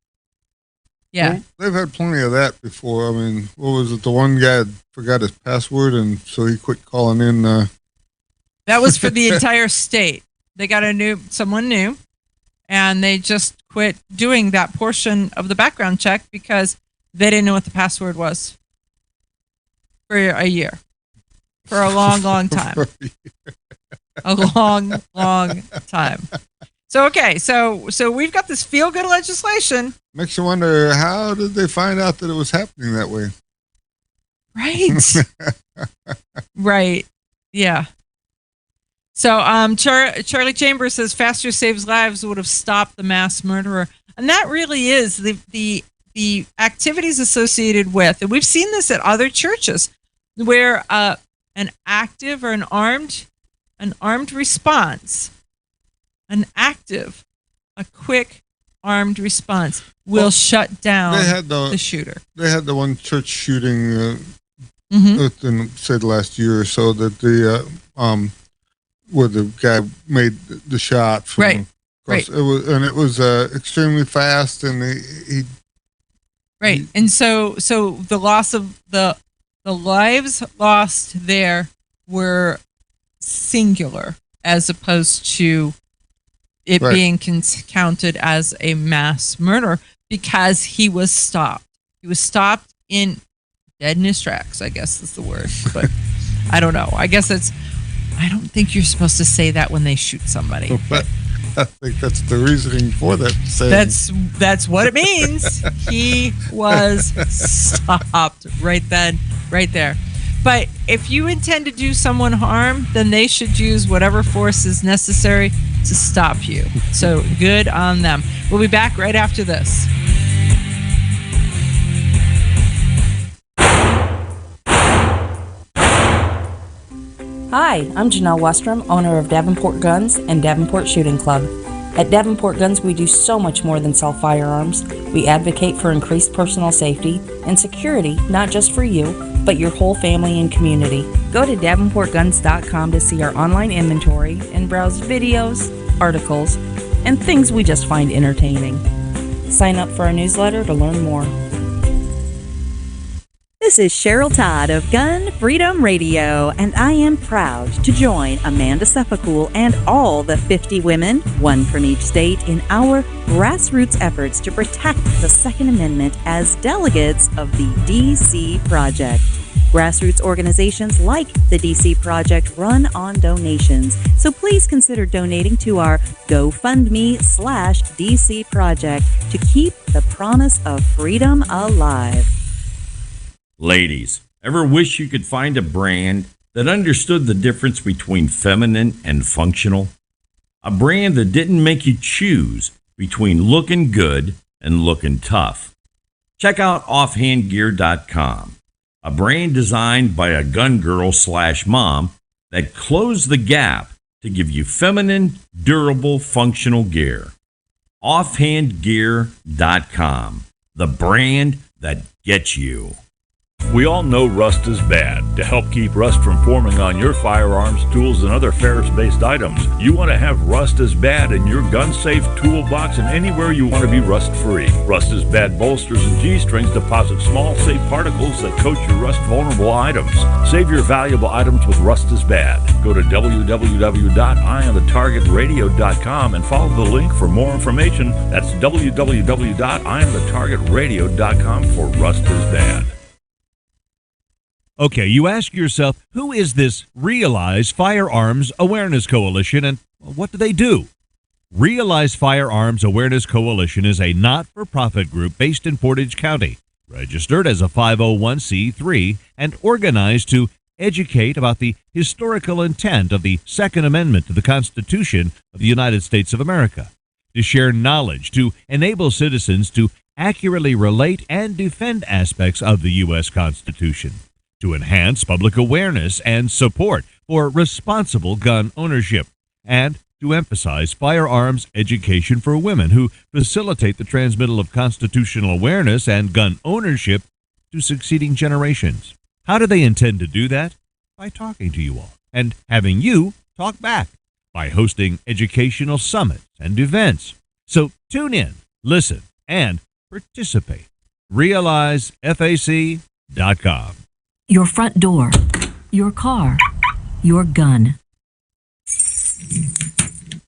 Yeah. Well, they've had plenty of that before. I mean, what was it? The one guy forgot his password, and so he quit calling in. That was for the entire state. They got someone new, and they just quit doing that portion of the background check because they didn't know what the password was for a year. For a long, long time. A long, long time. So, okay, so we've got this feel-good legislation. Makes you wonder, how did they find out that it was happening that way? Right. Right. Yeah. So Charlie Chambers says faster saves lives would have stopped the mass murderer. And that really is the activities associated with, and we've seen this at other churches, where an active or an armed response, a quick armed response will shut down the shooter. They had the one church shooting said last year or so that where the guy made the shot from across. It was extremely fast, and and so the loss of the lives lost there were singular as opposed to it being counted as a mass murder, because he was stopped. He was stopped dead in his tracks, I guess is the word. But I don't know. I don't think you're supposed to say that when they shoot somebody. But I think that's the reasoning for that saying. That's what it means. He was stopped right then, right there. But if you intend to do someone harm, then they should use whatever force is necessary to stop you. So good on them. We'll be back right after this. Hi, I'm Janelle Westrom, owner of Davenport Guns and Davenport Shooting Club. At Davenport Guns, we do so much more than sell firearms. We advocate for increased personal safety and security, not just for you, but your whole family and community. Go to DavenportGuns.com to see our online inventory and browse videos, articles, and things we just find entertaining. Sign up for our newsletter to learn more. This is Cheryl Todd of Gun Freedom Radio, and I am proud to join Amanda Suffolcool and all the 50 women, one from each state, in our grassroots efforts to protect the Second Amendment as delegates of the DC Project. Grassroots organizations like the DC Project run on donations, so please consider donating to our GoFundMe/DC Project to keep the promise of freedom alive. Ladies, ever wish you could find a brand that understood the difference between feminine and functional? A brand that didn't make you choose between looking good and looking tough. Check out offhandgear.com, a brand designed by a gun girl/mom that closed the gap to give you feminine, durable, functional gear. Offhandgear.com, the brand that gets you. We all know rust is bad. To help keep rust from forming on your firearms, tools, and other ferrous-based items, you want to have Rust is Bad in your gun-safe toolbox and anywhere you want to be rust-free. Rust is Bad bolsters and G-strings deposit small, safe particles that coat your rust-vulnerable items. Save your valuable items with Rust is Bad. Go to www.eyeonthetargetradio.com and follow the link for more information. That's www.eyeonthetargetradio.com for Rust is Bad. Okay, you ask yourself, who is this Realize Firearms Awareness Coalition and what do they do? Realize Firearms Awareness Coalition is a not-for-profit group based in Portage County, registered as a 501c3 and organized to educate about the historical intent of the Second Amendment to the Constitution of the United States of America, to share knowledge, to enable citizens to accurately relate and defend aspects of the U.S. Constitution, to enhance public awareness and support for responsible gun ownership, and to emphasize firearms education for women who facilitate the transmittal of constitutional awareness and gun ownership to succeeding generations. How do they intend to do that? By talking to you all and having you talk back by hosting educational summits and events. So tune in, listen, and participate. RealizeFAC.com. Your front door, your car, your gun.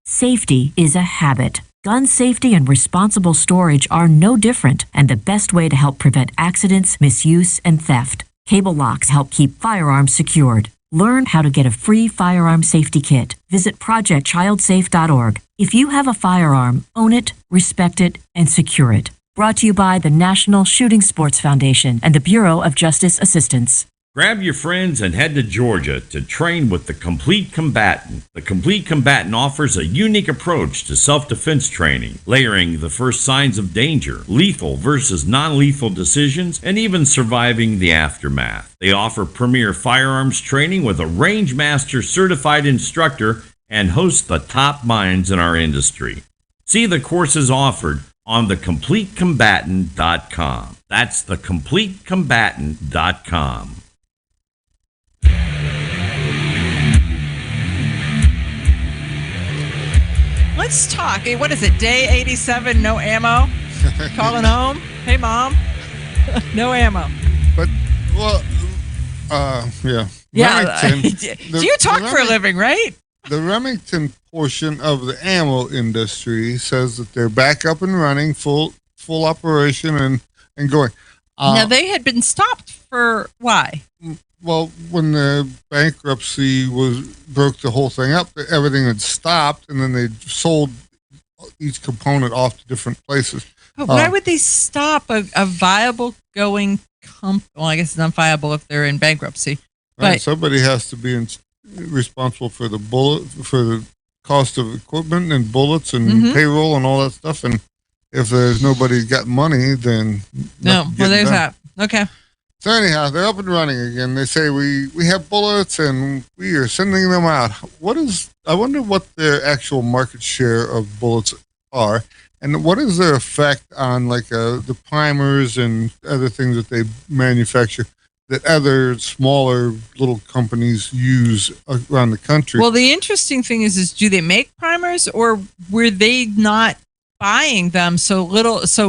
Safety is a habit. Gun safety and responsible storage are no different, and the best way to help prevent accidents, misuse, and theft. Cable locks help keep firearms secured. Learn how to get a free firearm safety kit. Visit projectchildsafe.org. If you have a firearm, own it, respect it, and secure it. Brought to you by the National Shooting Sports Foundation and the Bureau of Justice Assistance. Grab your friends and head to Georgia to train with the Complete Combatant. The Complete Combatant offers a unique approach to self-defense training, layering the first signs of danger, lethal versus non-lethal decisions, and even surviving the aftermath. They offer premier firearms training with a range master certified instructor and host the top minds in our industry. See the courses offered on thecompletecombatant.com. That's thecompletecombatant.com. Let's talk. Hey, what is it? Day 87, no ammo? Calling home? Hey, Mom. No ammo. But, well, yeah. Yeah. Remington, You talk for a living, right? The Remington portion of the ammo industry says that they're back up and running, full operation and going. Now, they had been stopped for why? Well, when the bankruptcy broke the whole thing up, everything had stopped, and then they sold each component off to different places. But why would they stop a viable going company? Well, I guess it's not viable if they're in bankruptcy. Right, But somebody has to be responsible for the cost of equipment and bullets and payroll and all that stuff. And if there's nobody got money, then no. Well, there's that. Okay. So anyhow, they're up and running again. They say we have bullets and we are sending them out. I wonder what their actual market share of bullets are, and what is their effect on like the primers and other things that they manufacture that other smaller little companies use around the country. Well, the interesting thing is do they make primers, or were they not buying them so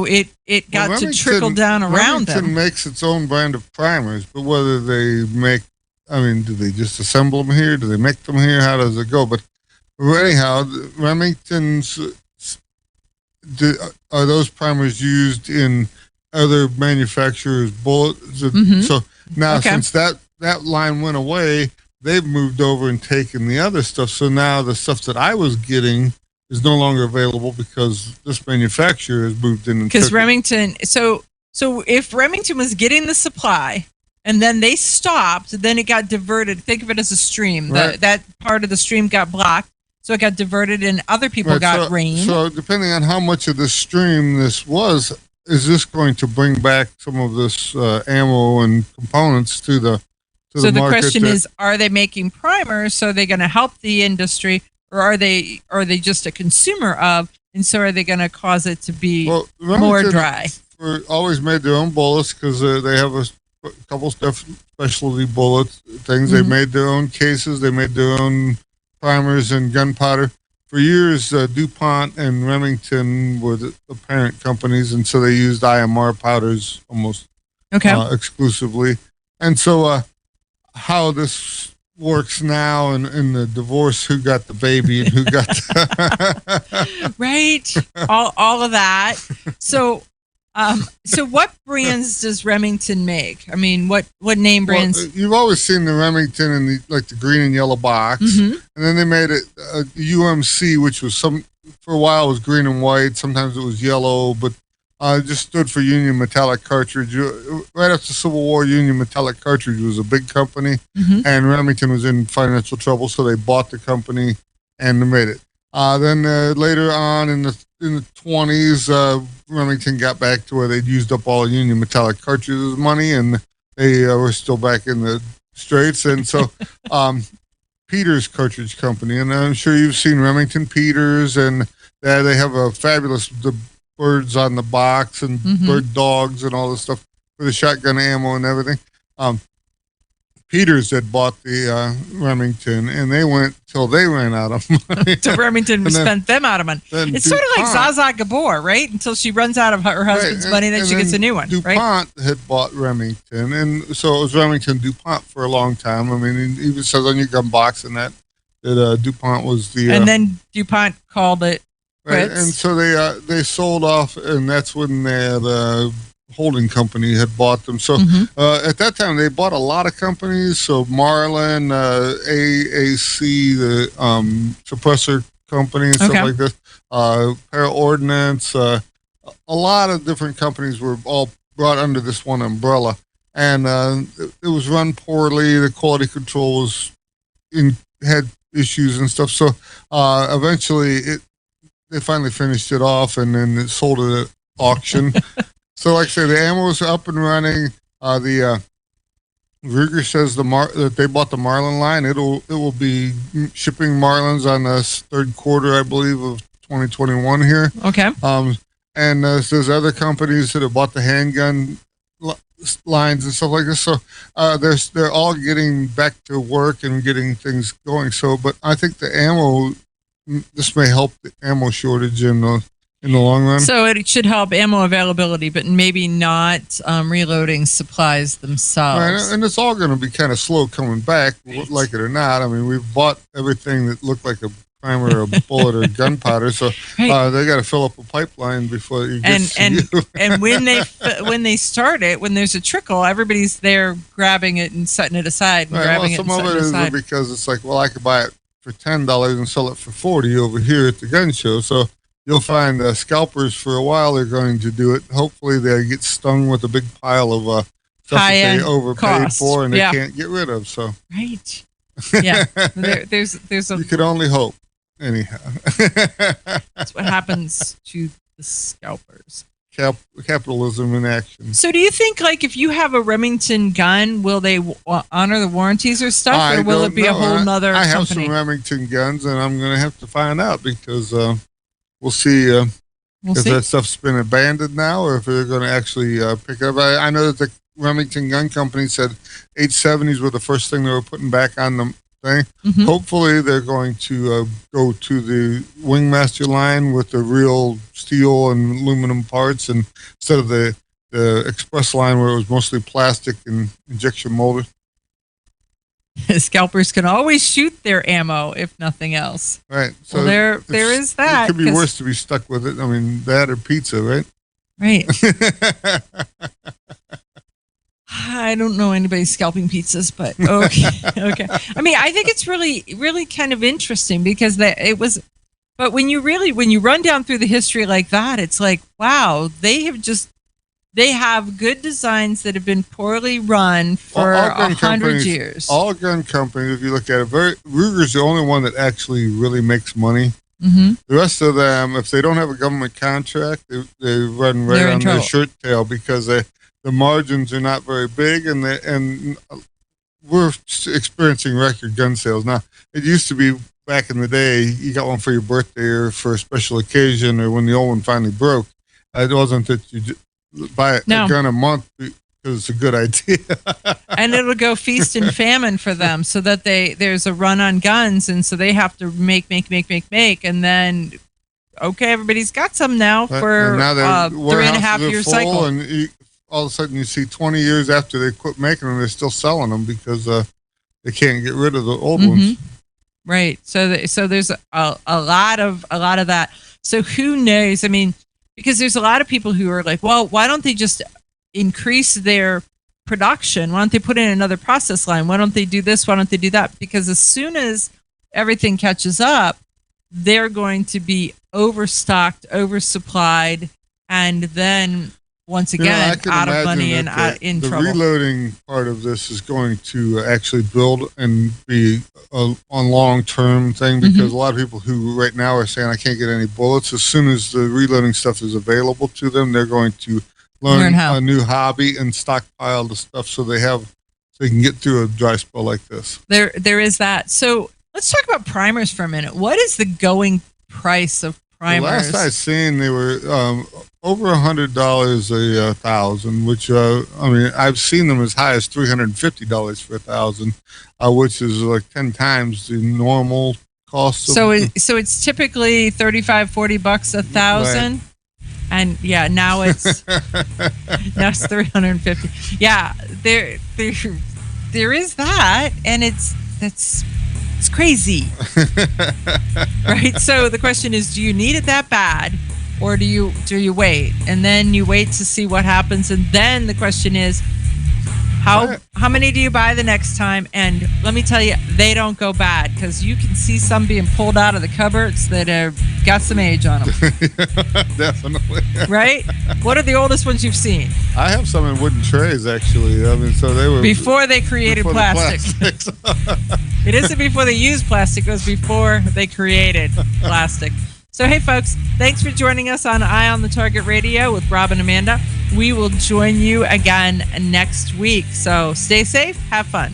it got to trickle down around them? Remington makes its own brand of primers, but whether they make, do they just assemble them here? Do they make them here? How does it go? But anyhow, Remington's, are those primers used in other manufacturers' bullets? Mm-hmm. So now, since that line went away, they've moved over and taken the other stuff. So now the stuff that I was getting is no longer available because this manufacturer has moved in. Because Remington, so if Remington was getting the supply and then they stopped, then it got diverted. Think of it as a stream. Right. That part of the stream got blocked, so it got diverted, and other people got rain. So depending on how much of this stream this was, is this going to bring back some of this ammo and components to the market? So the question is, are they making primers? So are they going to help the industry? Or are they just a consumer of, and so are they going to cause it to be more dry? Always made their own bullets because they have a couple specialty bullet things. Mm-hmm. They made their own cases. They made their own primers and gunpowder. For years, DuPont and Remington were the parent companies, and so they used IMR powders almost exclusively. And so how this works now in the divorce, who got the baby and who got right, all of that. So what brands does Remington make? I mean, what name brands? You've always seen the Remington in the green and yellow box, and then they made it UMC, which was for a while it was green and white. Sometimes it was yellow, but it just stood for Union Metallic Cartridge. Right after the Civil War, Union Metallic Cartridge was a big company, and Remington was in financial trouble, so they bought the company and they made it. Then later on in the 20s, Remington got back to where they'd used up all Union Metallic Cartridge's money, and they were still back in the straits. And so Peters Cartridge Company, and I'm sure you've seen Remington Peters, and they have a fabulous birds on the box and bird dogs and all this stuff for the shotgun ammo and everything. Peters had bought the Remington, and they went till they ran out of money. So Remington spent them out of money. It's sort of like Zsa Gabor, right? Until she runs out of her husband's money, then she gets a new one. DuPont had bought Remington, and so it was Remington DuPont for a long time. I mean, it even says on your gun box and that DuPont was the... and then DuPont called it quits. Right, and so they sold off, and that's when the holding company had bought them. So at that time, they bought a lot of companies. So Marlin, AAC, the suppressor company and stuff like this, Para Ordnance, a lot of different companies were all brought under this one umbrella. And it was run poorly. The quality control had issues and stuff. So eventually they finally finished it off, and then it sold it at auction. So, like I say, the ammo is up and running. The Ruger says that they bought the Marlin line. It will be shipping Marlins on the third quarter, I believe, of 2021 here. Okay. And there's other companies that have bought the handgun lines and stuff like this. So they're all getting back to work and getting things going. So, but I think the ammo, this may help the ammo shortage in the long run. So it should help ammo availability, but maybe not reloading supplies themselves. Right, and it's all going to be kind of slow coming back, like it or not. I mean, we've bought everything that looked like a primer, or a bullet, or gunpowder, so they got to fill up a pipeline before it gets to you. And when they start it, when there's a trickle, everybody's there grabbing it and setting it aside. And grabbing some of it is because it's like, well, I could buy it for $10 and sell it for $40 over here at the gun show. So you'll find scalpers for a while are going to do it. Hopefully they get stung with a big pile of stuff that they overpaid for and they can't get rid of. So right, yeah. There's a. You could only hope. Anyhow, that's what happens to the scalpers. capitalism in action. So do you think, like, if you have a Remington gun, will they honor the warranties or stuff, or will it be a whole nother I have company? some Remington guns, and I'm going to have to find out because we'll see if that stuff's been abandoned now or if they're going to actually pick it up. I know that the Remington Gun Company said 870s were the first thing they were putting back on the thing. Mm-hmm. Hopefully they're going to go to the Wingmaster line with the real steel and aluminum parts, and instead of the Express line where it was mostly plastic and injection molded. Scalpers can always shoot their ammo, if nothing else. Right. So well, there is that. It could be worse to be stuck with it. I mean, that or pizza, right? Right. I don't know anybody scalping pizzas, but okay. Okay. I mean, I think it's really, really kind of interesting because but when you run down through the history like that, it's like, wow, they have good designs that have been poorly run for 100 years. All gun companies, if you look at it, Ruger's the only one that actually really makes money. Mm-hmm. The rest of them, if they don't have a government contract, they run right on their shirt tail because the margins are not very big, and we're experiencing record gun sales now. It used to be back in the day, you got one for your birthday or for a special occasion, or when the old one finally broke. It wasn't that you buy a gun a month because it's a good idea. And it'll go feast and famine for them, so that there's a run on guns, and so they have to make, and then everybody's got some now for now 3.5 year cycle. And all of a sudden you see 20 years after they quit making them, they're still selling them because they can't get rid of the old ones. Right. So there's a lot of that. So who knows? I mean, because there's a lot of people who are like, well, why don't they just increase their production? Why don't they put in another process line? Why don't they do this? Why don't they do that? Because as soon as everything catches up, they're going to be overstocked, oversupplied, and then once again out of money and in trouble. The reloading part of this is going to actually build and be a long-term thing because a lot of people who right now are saying I can't get any bullets, as soon as the reloading stuff is available to them, they're going to learn a new hobby and stockpile the stuff so they can get through a dry spell like this. There is that. So let's talk about primers for a minute. What is the going price of primers? The last I seen, they were over $100 a thousand, which I've seen them as high as $350 for 1,000, which is like 10 times the normal cost. So it's typically $35-40 a thousand. Right. And now it's $350. Yeah, there is that, and it's crazy. Right? So the question is, do you need it that bad, or do you wait? And then you wait to see what happens, and then the question is, how many do you buy the next time? And let me tell you, they don't go bad, because you can see some being pulled out of the cupboards that have got some age on them. Definitely. Right? What are the oldest ones you've seen? I have some in wooden trays, actually. I mean, so they were before they created plastic. It isn't before they used plastic; it was before they created plastic. So, hey, folks, thanks for joining us on Eye on the Target Radio with Rob and Amanda. We will join you again next week. So stay safe, have fun.